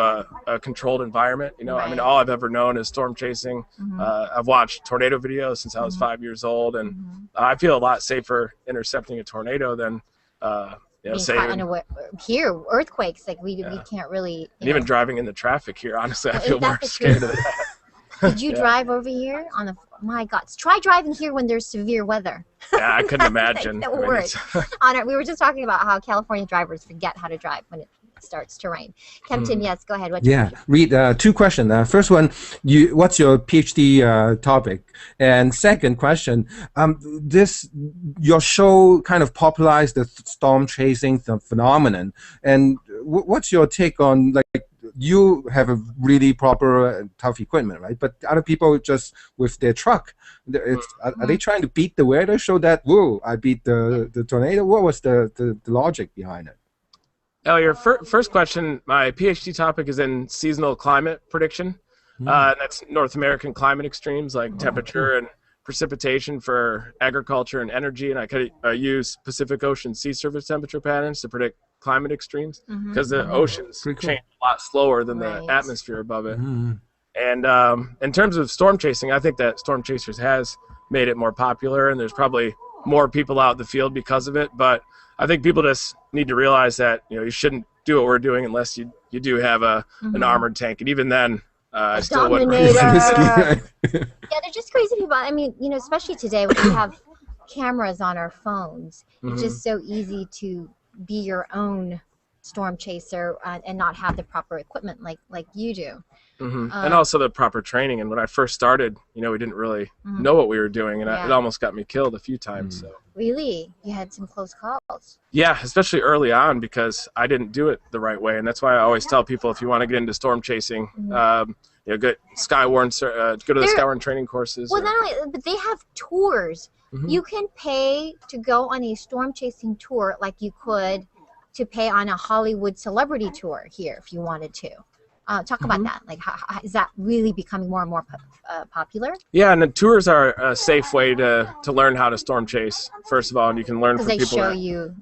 a controlled environment. I mean, all I've ever known is storm chasing. I've watched tornado videos since I was 5 years old, and I feel a lot safer intercepting a tornado than here earthquakes. Like we can't really. And even driving in the traffic here, honestly, I feel more scared of that. Did you drive over here on the? My God, try driving here when there's severe weather. Yeah, I couldn't imagine. We were just talking about how California drivers forget how to drive when it starts to rain. Kempton, yes, go ahead. Read two questions. First one, what's your PhD topic? And second question, your show kind of popularized the storm chasing phenomenon. And what's your take on, like, you have a really proper tough equipment, right? But other people just with their truck, are they trying to beat the weather so that, whoa, I beat the tornado? What was the logic behind it? Oh, your first question, my PhD topic is in seasonal climate prediction. And that's North American climate extremes like temperature and precipitation for agriculture and energy. And I could use Pacific Ocean sea surface temperature patterns to predict climate extremes because the oceans change a lot slower than the atmosphere above it. And in terms of storm chasing, I think that Storm Chasers has made it more popular, and there's probably more people out in the field because of it. But I think people just need to realize that you shouldn't do what we're doing unless you do have an armored tank, and even then, I still wouldn't. Yeah, they're just crazy people. I mean, especially today when we have cameras on our phones, it's just so easy to be your own storm chaser and not have the proper equipment like you do. And also the proper training. And when I first started, we didn't really know what we were doing, and it almost got me killed a few times. So. Really? You had some close calls? Yeah, especially early on because I didn't do it the right way. And that's why I always tell people, if you want to get into storm chasing, go to the Skywarn training courses. Well, not only, but they have tours. You can pay to go on a storm chasing tour like you could to pay on a Hollywood celebrity tour here if you wanted to. Talk about that. Like, how is that really becoming more and more popular? Yeah, and the tours are a safe way to learn how to storm chase, first of all. And you can learn from people.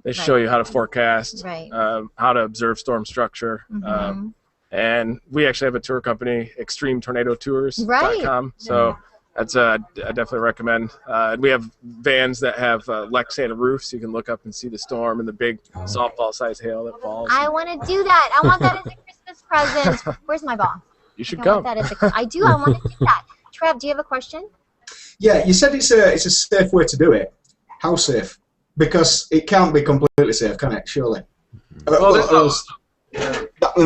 They show you how to forecast, how to observe storm structure. And we actually have a tour company, ExtremeTornadoTours.com. So that's I definitely recommend. We have vans that have Lexana roofs. You can look up and see the storm and the big softball-sized hail that falls. I want to do that. I want that as a Christmas present. Where's my ball? You should come. I do. I want to do that. Trev, do you have a question? Yeah, you said it's a safe way to do it. How safe? Because it can't be completely safe, can it? Surely. I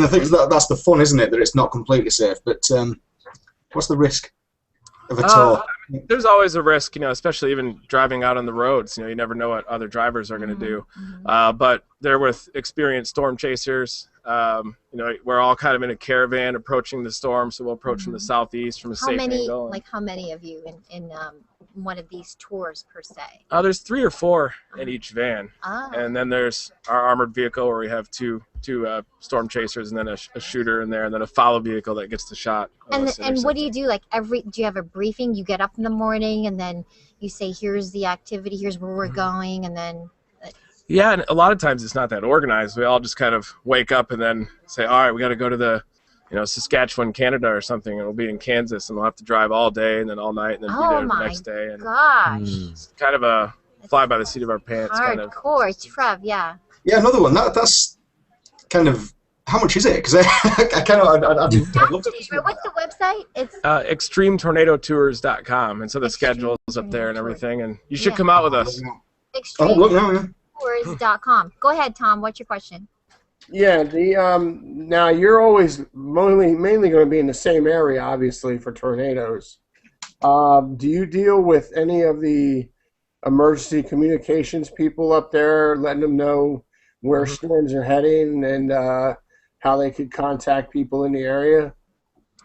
think that's the fun, isn't it? That it's not completely safe. But what's the risk of a tour? There's always a risk, especially even driving out on the roads. You never know what other drivers are going to do. But they're with experienced storm chasers. We're all kind of in a caravan approaching the storm, so we'll approach from the southeast from a safe angle. How many of you in one of these tours per se? There's 3 or 4 in each van, and then there's our armored vehicle where we have two storm chasers, and then a shooter in there, and then a follow vehicle that gets the shot. And what do you do? Like do you have a briefing? You get up in the morning, and then you say, "Here's the activity. Here's where we're going," and then. Yeah, and a lot of times it's not that organized. We all just kind of wake up and then say, "All right, we got to go to the, Saskatchewan, Canada, or something, and we'll be in Kansas, and we'll have to drive all day and then all night, and then be there the next day." And gosh! It's kind of a fly by the seat of our pants. Hardcore, it's rough, yeah. Yeah, another one. That's kind of. How much is it? Because I kind of. What's the website? It's extremetornadotours.com, and so the schedule is up there and everything, and you should come out with us. Extremetornadotours.com. Go ahead, Tom. What's your question? Yeah, now you're always mainly going to be in the same area, obviously, for tornadoes. Do you deal with any of the emergency communications people up there, letting them know where storms are heading and how they could contact people in the area?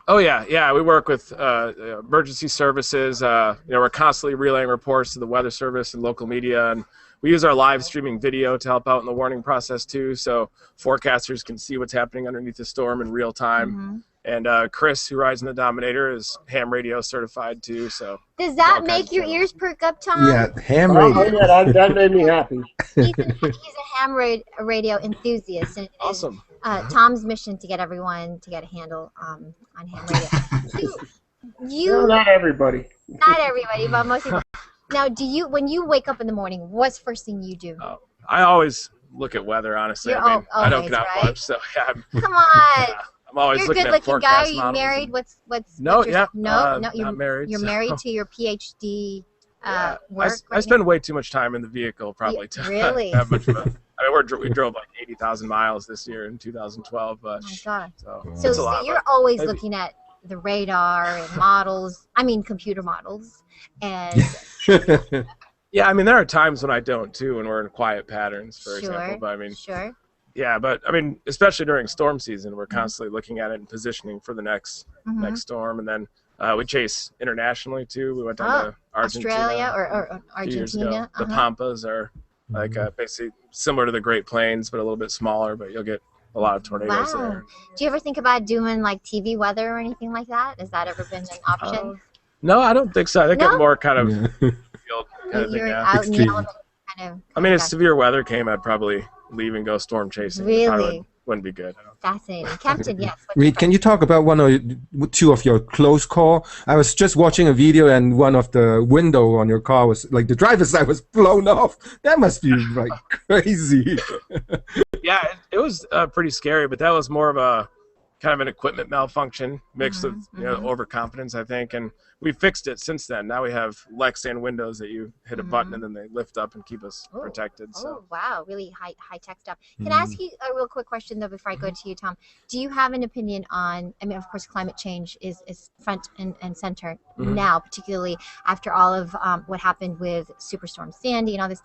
Oh yeah. We work with emergency services. We're constantly relaying reports to the weather service and local media, and we use our live streaming video to help out in the warning process too, so forecasters can see what's happening underneath the storm in real time. And Chris, who rides in the Dominator, is ham radio certified too. So does that make your ears perk up, Tom? Yeah, ham radio. That made me happy. He's a ham radio enthusiast. And awesome. Tom's mission to get everyone to get a handle on ham radio. Not everybody. Not everybody, but most people. Now, when you wake up in the morning, what's the first thing you do? I always look at weather, honestly. I don't get out much, so yeah. Come on. I'm always You're looking a at good-looking guy. Are forecast you models. married? No, you're not married. You're married to your PhD work. I spend way too much time in the vehicle, probably. Really? Have much of we drove like 80,000 miles this year in 2012. But oh my God. So you're always looking at the radar and models. I mean, computer models. And yeah, I mean, there are times when I don't too, when we're in quiet patterns, for example. But I mean, yeah, but I mean, especially during storm season, we're constantly looking at it and positioning for the next storm, and then we chase internationally too. We went down to Argentina, Australia or Argentina. The Pampas are like basically similar to the Great Plains, but a little bit smaller. But you'll get a lot of tornadoes there. Do you ever think about doing like TV weather or anything like that? Has that ever been an option? No, I don't think so. I think I'm more kind of field kind of thing. Out in the element, I mean, if severe weather came, I'd probably leave and go storm chasing. Really? Wouldn't be good. Fascinating. Captain, yes. Reed, can you talk about one or two of your close call? I was just watching a video, and one of the window on your car was like the driver's side was blown off. That must be like crazy. Yeah, it was pretty scary, but that was more of a kind of an equipment malfunction mixed with overconfidence, I think, and we fixed it since then. Now we have Lexan windows that you hit a button and then they lift up and keep us protected. So. Oh wow, really high tech stuff. Can I ask you a real quick question though before I go to you, Tom? Do you have an opinion on? I mean, of course, climate change is front and center now, particularly after all of what happened with Superstorm Sandy and all this.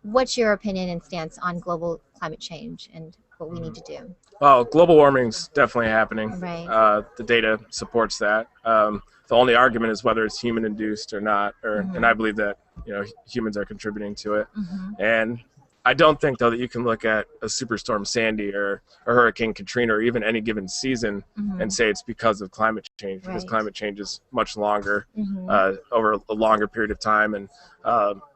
What's your opinion and stance on global climate change and what we need to do? Well, global warming's definitely happening. Right. The data supports that. The only argument is whether it's human induced or not, and I believe that humans are contributing to it. And I don't think though that you can look at a Superstorm Sandy or Hurricane Katrina or even any given season and say it's because of climate change, because climate change is much longer over a longer period of time. And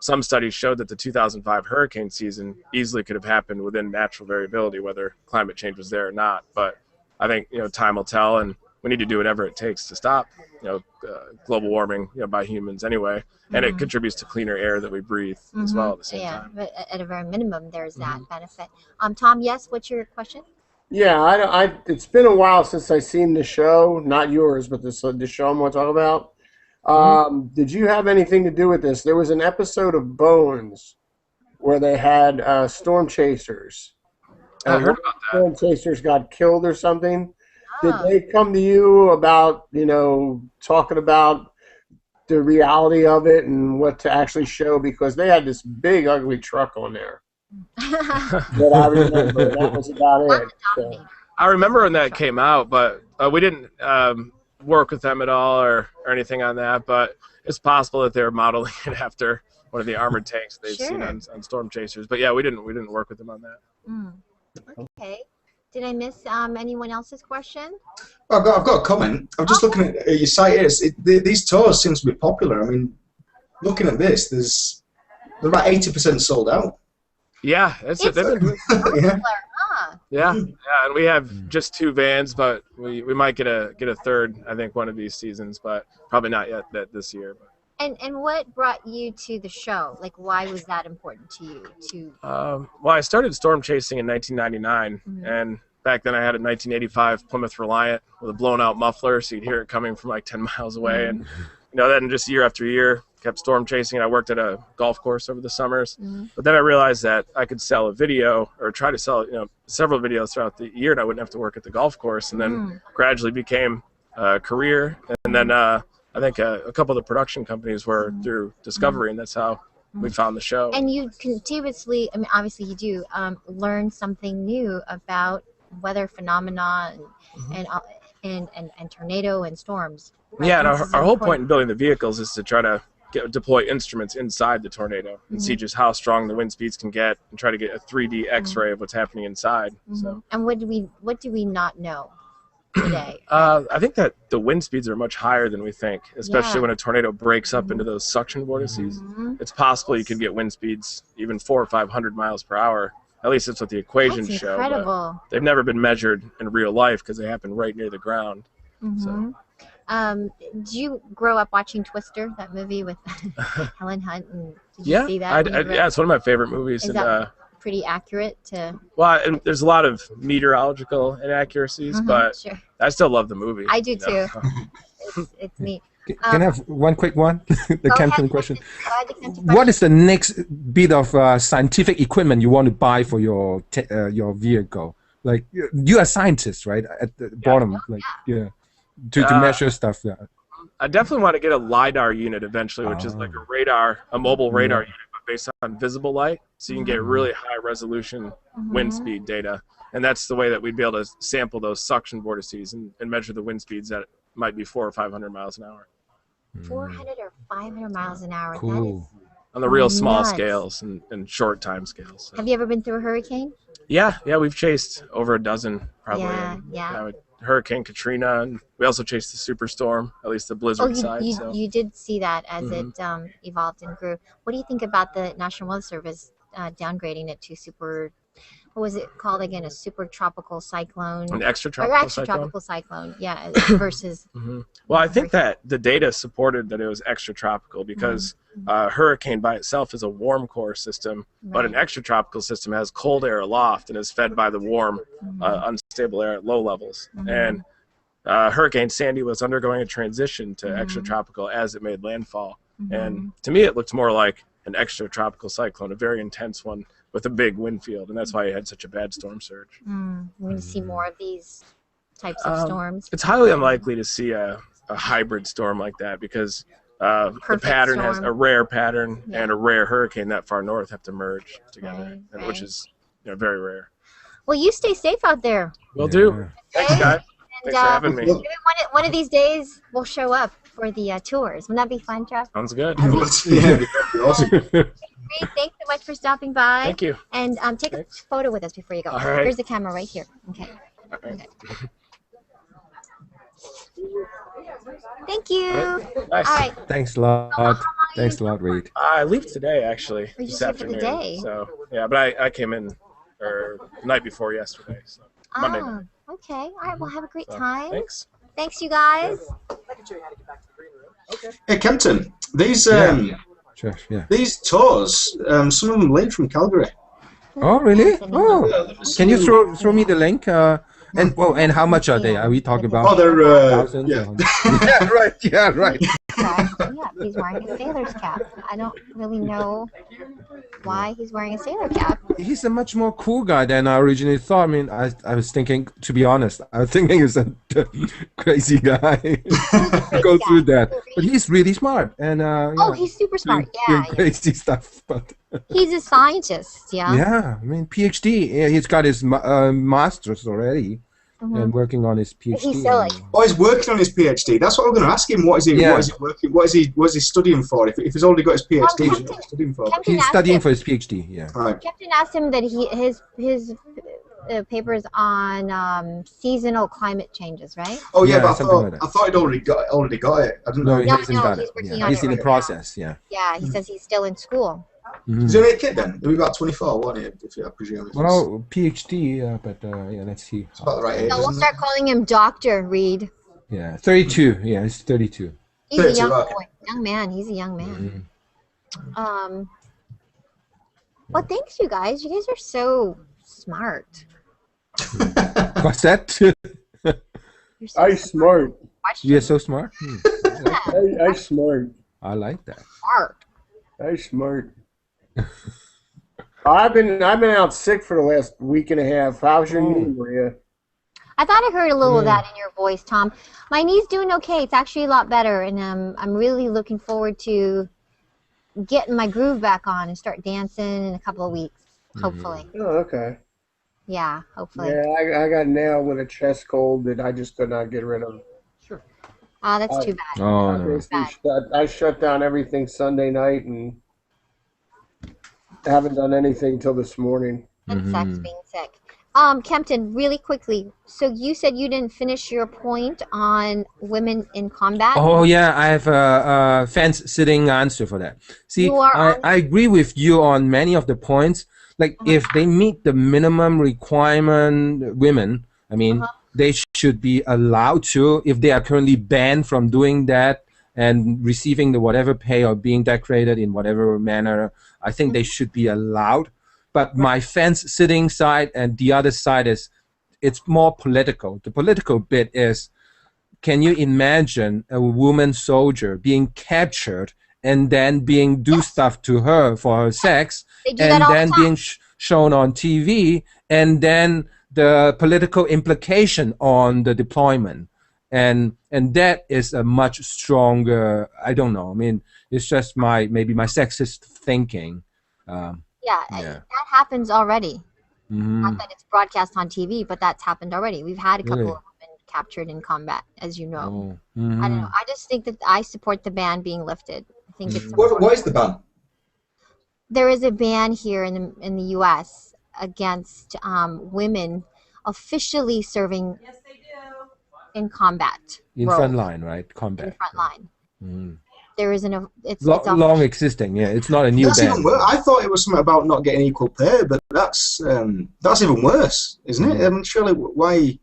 some studies showed that the 2005 hurricane season easily could have happened within natural variability, whether climate change was there or not. But I think time will tell, and we need to do whatever it takes to stop global warming by humans anyway, and it contributes to cleaner air that we breathe as well at the same time. But at a very minimum there's that benefit. Tom, yes, what's your question? Yeah, it's been a while since I seen the show, not yours, but the show I'm going to talk about. Did you have anything to do with this? There was an episode of Bones where they had storm chasers. I heard about that. Storm chasers got killed or something. Did they come to you about, talking about the reality of it and what to actually show? Because they had this big, ugly truck on there. But I remember that was about it. So. I remember when that came out, but we didn't work with them at all or anything on that. But it's possible that they were modeling it after one of the armored tanks they've seen on Storm Chasers. But yeah, we didn't work with them on that. Okay. Did I miss anyone else's question? I've got a comment. I'm just looking at your site here. These tours seem to be popular. I mean, looking at this, they're about 80% sold out. Yeah, that's it. Yeah, and we have just 2 vans, but we might get a third. I think one of these seasons, but probably not yet this year. But. And what brought you to the show? Like, why was that important to you? Well, I started storm chasing in 1999, and back then I had a 1985 Plymouth Reliant with a blown out muffler, so you'd hear it coming from like 10 miles away. And then just year after year, kept storm chasing. I worked at a golf course over the summers, but then I realized that I could sell a video or try to sell several videos throughout the year, and I wouldn't have to work at the golf course. And then gradually became a career, and then I think a couple of the production companies were through Discovery, and that's how we found the show. And you continuously, I mean, obviously you do learn something new about weather phenomena and tornado and storms. Right? Yeah, and our whole point in building the vehicles is to try to deploy instruments inside the tornado and see just how strong the wind speeds can get, and try to get a 3D X-ray of what's happening inside. So. And what do we not know today? I think that the wind speeds are much higher than we think, especially when a tornado breaks up into those suction vortices. It's possible you could get wind speeds even 400 or 500 miles per hour. At least that's what the equations show. Incredible. They've never been measured in real life because they happen right near the ground. So. Did you grow up watching Twister, that movie with Helen Hunt? And did you see that? Yeah, it's one of my favorite movies. Is that pretty accurate to? Well, and there's a lot of meteorological inaccuracies, but I still love the movie. I do too. It's neat. Can I have one quick one? The Kempton question. What is the next bit of scientific equipment you want to buy for your vehicle? Like, you are scientists, right? At the bottom, to measure stuff. Yeah. I definitely want to get a LiDAR unit eventually, which is like a mobile radar unit, but based on visible light, so you can get really high resolution wind speed data. And that's the way that we'd be able to sample those suction vortices and measure the wind speeds that might be 400 or 500 miles an hour. 400 or 500 miles an hour. Cool. That is on the real small scales and short time scales. So. Have you ever been through a hurricane? Yeah, we've chased over a dozen probably. Yeah. Hurricane Katrina, and we also chased the superstorm, at least the blizzard side. You did see that as it evolved and grew. What do you think about the National Weather Service downgrading it to what was it called again? A super tropical cyclone? An extratropical cyclone, yeah, versus... Well, I think that the data supported that it was extratropical because a hurricane by itself is a warm core system, but an extratropical system has cold air aloft and is fed by the warm, unstable air at low levels. And Hurricane Sandy was undergoing a transition to extratropical as it made landfall. And to me, it looked more like an extratropical cyclone, a very intense one with a big wind field, and that's why it had such a bad storm surge. We're going to see more of these types of storms. It's highly unlikely to see a hybrid storm like that because the pattern has a rare pattern and a rare hurricane that far north have to merge together, which is very rare. Well, you stay safe out there. Will do. Thanks, guys. Thanks for having me. Maybe one of these days we'll show up for the tours. Wouldn't that be fun, Chuck? Sounds good. Awesome. Great. Thanks so much for stopping by. Thank you. And take a photo with us before you go. All right. Here's the camera right here. Okay. Okay. Thank you. Nice. All right. Thanks a lot. Thanks a lot, Reed. I leave today, actually, you this just leave for afternoon. the day? So, yeah, but I came in the night before yesterday, so Monday night. Okay. All right. Well, have a great time. Thanks. Thanks, you guys. Hey, Kempton, these these tours, some of them linked from Calgary. Oh, really? Oh, can you throw me the link? And how much are they? Are we talking about? Oh, they're 1,000? Yeah, right. Yeah, right. crack me up. He's wearing a sailor's cap. I don't really know why he's wearing a sailor cap. He's a much more cool guy than I originally thought. I mean, I was thinking, to be honest, I was thinking he's a crazy guy. Go through that, but he's really smart and he's super smart. Doing crazy stuff. But he's a scientist. Yeah. Yeah, I mean PhD. Yeah, he's got his master's already. And working on his PhD. He's silly. Oh, he's working on his PhD. That's what I'm going to ask him. What is he? Yeah. What is he working? What is he studying for? If he's already got his PhD, what is he studying for? He's studying for his PhD. Yeah. Right. Captain asked him that his papers on seasonal climate changes, right? Oh yeah, but I thought he'd already got it. I didn't know. He hasn't done he's it. working Yeah. on He's it in the right process. Yeah. Yeah, he says he's still in school. He's only a kid then. He'll be about 24, won't he? I presume. Well, PhD, but let's see. It's about the right age. So we'll start calling him Dr. Reed. Yeah, 32. Yeah, he's 32. He's a young boy, young man. He's a young man. Well, thanks, you guys. You guys are so smart. What's that? You're so I smart. You're so smart. I smart. I like that. Smart. I smart. I've been out sick for the last week and a half. How's your knee, Maria? I thought I heard a little of that in your voice, Tom. My knee's doing okay. It's actually a lot better, and I'm really looking forward to getting my groove back on and start dancing in a couple of weeks, hopefully. Oh, okay. Yeah, hopefully. Yeah, I got nailed with a chest cold that I just could not get rid of. Sure. That's too bad. Oh, no. I shut down everything Sunday night and haven't done anything till this morning. That sucks being sick. Kempton, really quickly. So you said you didn't finish your point on women in combat? Oh, yeah, I have a fence-sitting answer for that. See, I agree with you on many of the points. Like, if they meet the minimum requirement, women, I mean, they should be allowed to, if they are currently banned from doing that and receiving the whatever pay or being decorated in whatever manner, I think they should be allowed. But my fence-sitting side and the other side is, it's more political. The political bit is, can you imagine a woman soldier being captured and then do stuff to her for her sex, and then being shown on TV, and then the political implication on the deployment, and that is a much stronger. I don't know. I mean, it's just maybe my sexist thinking. That happens already. Not that it's broadcast on TV, but that's happened already. We've had a couple of women captured in combat, as you know. I don't know. I just think that I support the ban being lifted. I think it's what is the ban? There is a ban here in the U.S. against women officially serving in combat. In front line, right? Combat. In front line. There is it's long existing. Yeah, it's not a new ban. I thought it was something about not getting equal pay, but that's even worse, isn't it? I mean, surely why?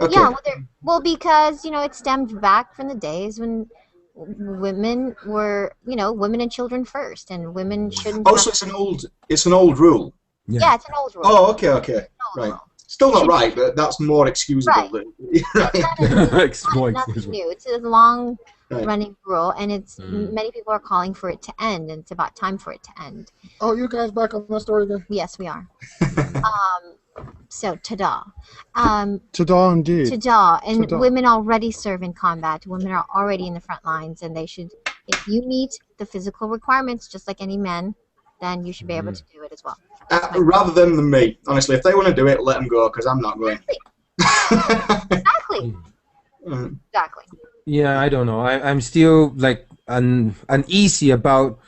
Okay. Yeah, well, because it stemmed back from the days when women were, women and children first, and women shouldn't. Oh, so it's an old rule. Yeah, it's an old rule. Oh, okay, right. Still not right, but that's more excusable. Right. It's nothing new. It's a long-running rule, and it's many people are calling for it to end, and it's about time for it to end. Oh, you guys back on that story again? Yes, we are. So, ta-da. Ta-da indeed. Ta-da. And women already serve in combat. Women are already in the front lines, and they should, if you meet the physical requirements, just like any men, then you should be able to do it as well. Rather than me, honestly. If they want to do it, let them go, because I'm not going. Exactly. Exactly. Yeah, I don't know. I'm still like uneasy about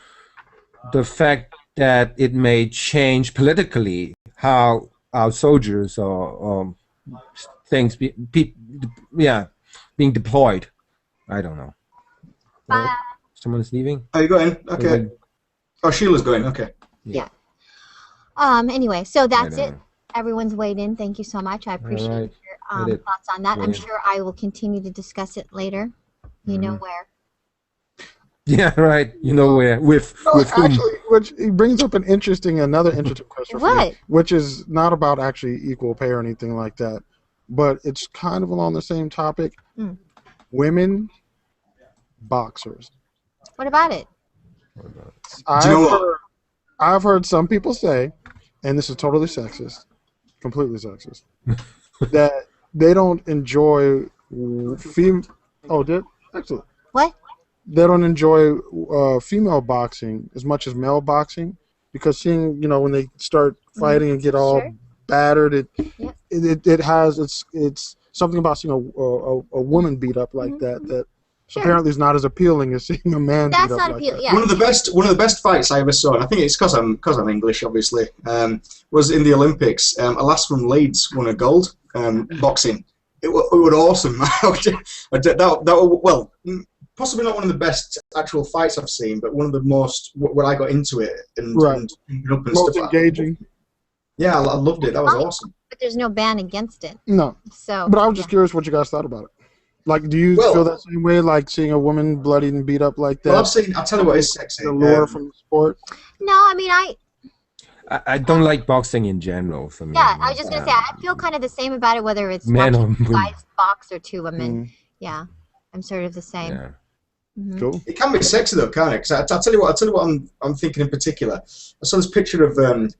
the fact that it may change politically how our soldiers or things being deployed. I don't know. Bye. Someone's leaving? Are you going? Okay. Oh, Sheila's going. Okay. Yeah. Anyway, so that's it. Everyone's weighed in. Thank you so much. I appreciate your thoughts on that. I'm sure I will continue to discuss it later. You know where. Yeah, right. You know where. With whom? Actually, which brings up another interesting question for me, which is not about actually equal pay or anything like that, but it's kind of along the same topic. Women boxers. What about it? I've heard some people say, and this is totally sexist, completely sexist, that they don't enjoy What? They don't enjoy female boxing as much as male boxing because seeing, when they start fighting and get all battered, it has it's something about seeing a woman beat up like that apparently is not as appealing as seeing a man beat up like that. Yeah. One of the best fights I ever saw, and I think it's because I'm English, obviously, was in the Olympics. A lass from Leeds won a gold boxing. It was awesome. Well, possibly not one of the best actual fights I've seen, but one of the most when I got into it and most stuff. engaging. Yeah, I loved it. That was awesome. But there's no ban against it. No. So. But I was just curious what you guys thought about it. Like, do you feel that same way, like seeing a woman bloodied and beat up like that? Well, I'll tell you what is sexy. The lure from the sport. No, I mean, I don't like boxing in general for me. Yeah, I was just going to say, I feel kind of the same about it, whether it's Men or watching women. guys box or two women. Yeah, I'm sort of the same. Yeah. Cool. It can be sexy though, can't it? Because I'll tell you what I'm thinking in particular. I saw this picture of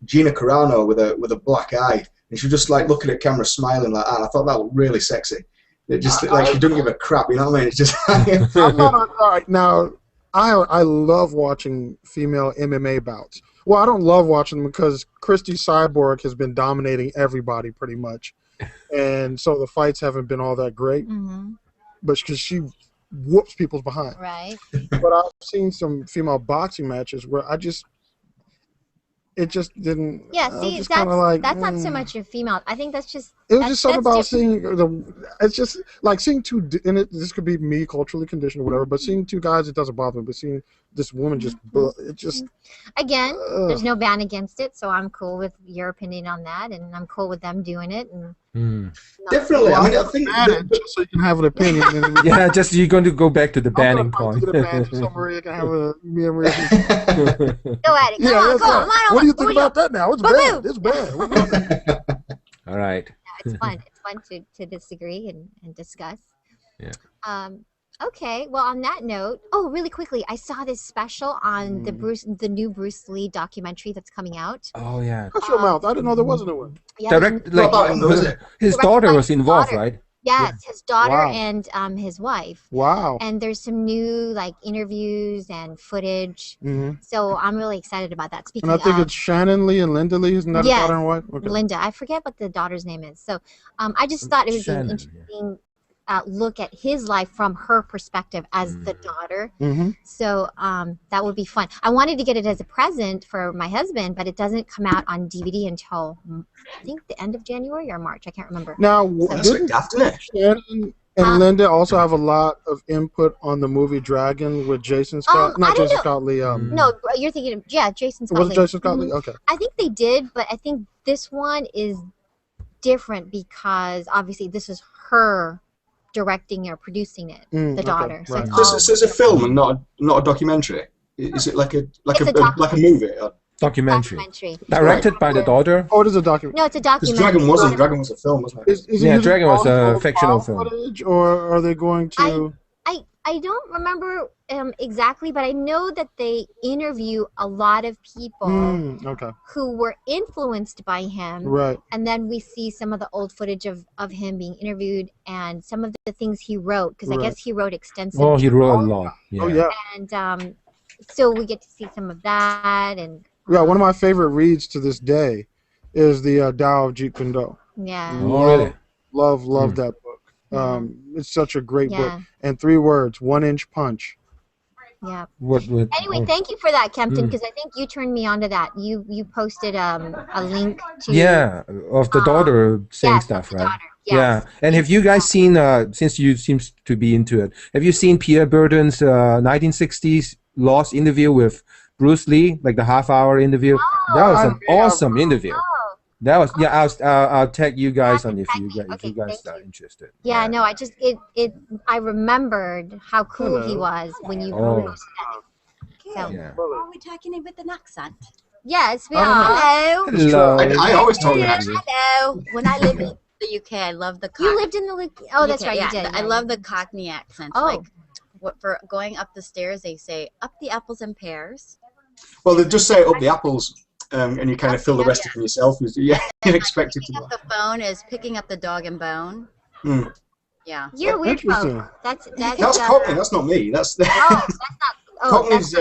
Gina Carano with a black eye, and she was just like looking at camera, smiling like that. And I thought that looked really sexy. It just like she doesn't give a crap, you know what I mean? It's just. I'm not all right now. I love watching female MMA bouts. Well, I don't love watching them because Christy Cyborg has been dominating everybody pretty much, and so the fights haven't been all that great. But because she whoops people's behind. Right. But I've seen some female boxing matches where it just didn't. Yeah, see, that's not so much a female. I think that's just. It was just something about seeing it's just like seeing two, and this could be me culturally conditioned or whatever, but seeing two guys, it doesn't bother me. But seeing this woman it just. Again, there's no ban against it, so I'm cool with your opinion on that, and I'm cool with them doing it. And Definitely, I mean, I think just so you can have an opinion. Yeah, just you're going to go back to the banning point. Go at it. Come on, come on. What do you think about that now? It's bad. It's bad. All right. It's fun. It's fun to disagree and discuss. Yeah. Okay. Well, on that note, really quickly, I saw this special on the new Bruce Lee documentary that's coming out. Oh yeah. Shut your mouth! I didn't know there was a new one. Yeah, his daughter was involved, right? Yes, his daughter and his wife. Wow. And there's some new interviews and footage. So I'm really excited about that. Speaking and I think it's Shannon Lee and Linda Lee, isn't that a daughter and wife? Okay. Linda. I forget what the daughter's name is. So I just thought it was an interesting look at his life from her perspective as the daughter. So that would be fun. I wanted to get it as a present for my husband, but it doesn't come out on DVD until I think the end of January or March. I can't remember. Now, didn't Shannon and Linda also have a lot of input on the movie Dragon with Jason Scott? Not Jason Scott Lee. No, you're thinking of Jason Scott Lee. Was it Jason Scott Lee? Okay. I think they did, but I think this one is different because obviously this is her directing or producing it, the daughter. Right. So it's a film and not a documentary. Is it like a movie? Documentary. Directed by the daughter. Oh, it is a documentary. No, it's a documentary. Dragon was a film, wasn't it? Dragon was a fictional film. Footage, or are they going to? I don't remember exactly, but I know that they interview a lot of people who were influenced by him. Right. And then we see some of the old footage of him being interviewed and some of the things he wrote, because I guess he wrote extensively. Oh, he wrote a lot. Yeah. Oh, yeah. And so we get to see some of that. And yeah, one of my favorite reads to this day is the Tao of Jeet Kune Do. Yeah. Oh, really? Love that book. It's such a great book. And 3 words, 1-inch punch. Yeah. Anyway, thank you for that, Kempton, because I think you turned me on to that. You posted a link to of the daughter saying stuff, right? Yes. Yeah. And have you guys seen, since you seem to be into it, have you seen Pierre Bourdain's 1960s Lost interview with Bruce Lee, like the half-hour interview? That was an awesome interview. That was I'll tag you guys on if you guys are interested. Yeah, no, I remembered how cool he was when you posted that. So. Yeah. Are we talking with an accent? Yes, we are. Hello. I always talk about Hello. When I lived in the UK, I love the Cockney. You lived in the UK? Oh, that's right, yeah, you did. I love the Cockney accent. Oh. Like, for going up the stairs, they say up the apples and pears. Well, they just say up the apples, and you kind of fill the rest of them yourself. Yeah, you're expected to. Picking up the phone is picking up the dog and bone. Mm. Yeah. You're weird, folk. That's Cockney. That's not me. That's oh, that's not. Oh, Cockney's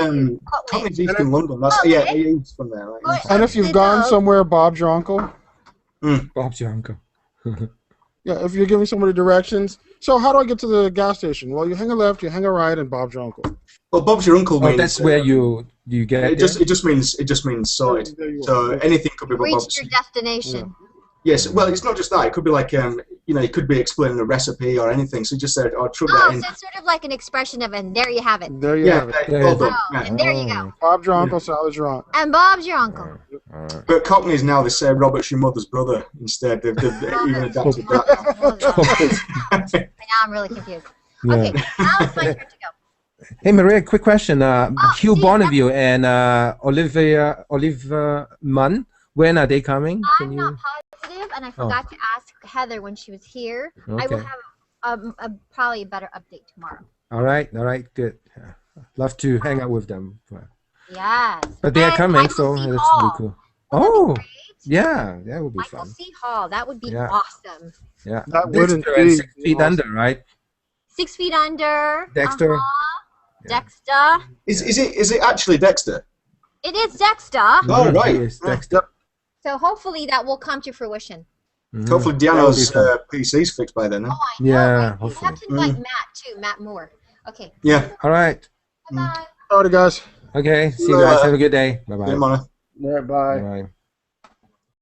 Cockney's East in London. That's he's from there. Right? And if you've gone somewhere, Bob's your uncle. Bob's your uncle. Yeah, if you're giving somebody directions. So how do I get to the gas station? Well, you hang a left, you hang a right, and Bob's your uncle. Well, Bob's your uncle means that's where you get it. It just means sorted. So anything could be reach Bob's. your destination. Yes, well, it's not just that. It could be like, it could be explaining a recipe or anything. So just said, "Oh, chuck that in." So it's sort of like an expression of, and there you have it. There you have it. And there you go. Bob's your uncle, Sally's your aunt. And Bob's your uncle. But Cockneys now, they say Robert's your mother's brother instead. They've even adapted that. Now I'm really confused. Okay, now it's my turn to go. Hey, Maria, quick question. Hugh Bonneville and Olive Munn, when are they coming? I'm not positive, and I forgot to ask Heather when she was here. Okay. I will have probably a better update tomorrow. All right, good. Love to hang out with them. Yes. But they are coming, so that's really cool. Oh, yeah, that would be Michael fun. C. Hall, that would be awesome. Yeah, that wouldn't be 6 feet under, right? 6 feet under. Dexter. Dexter. Is it actually Dexter? It is Dexter. Oh, right. It is Dexter. So hopefully that will come to fruition. Hopefully Diano's PC's fixed by then. Huh? Oh, I know. Yeah, You have to invite Matt too, Matt Moore. Okay. Yeah. All right. Bye-bye. All right, guys. Okay. See you guys. Have a good day. Bye-bye. Bye. Bye. Bye.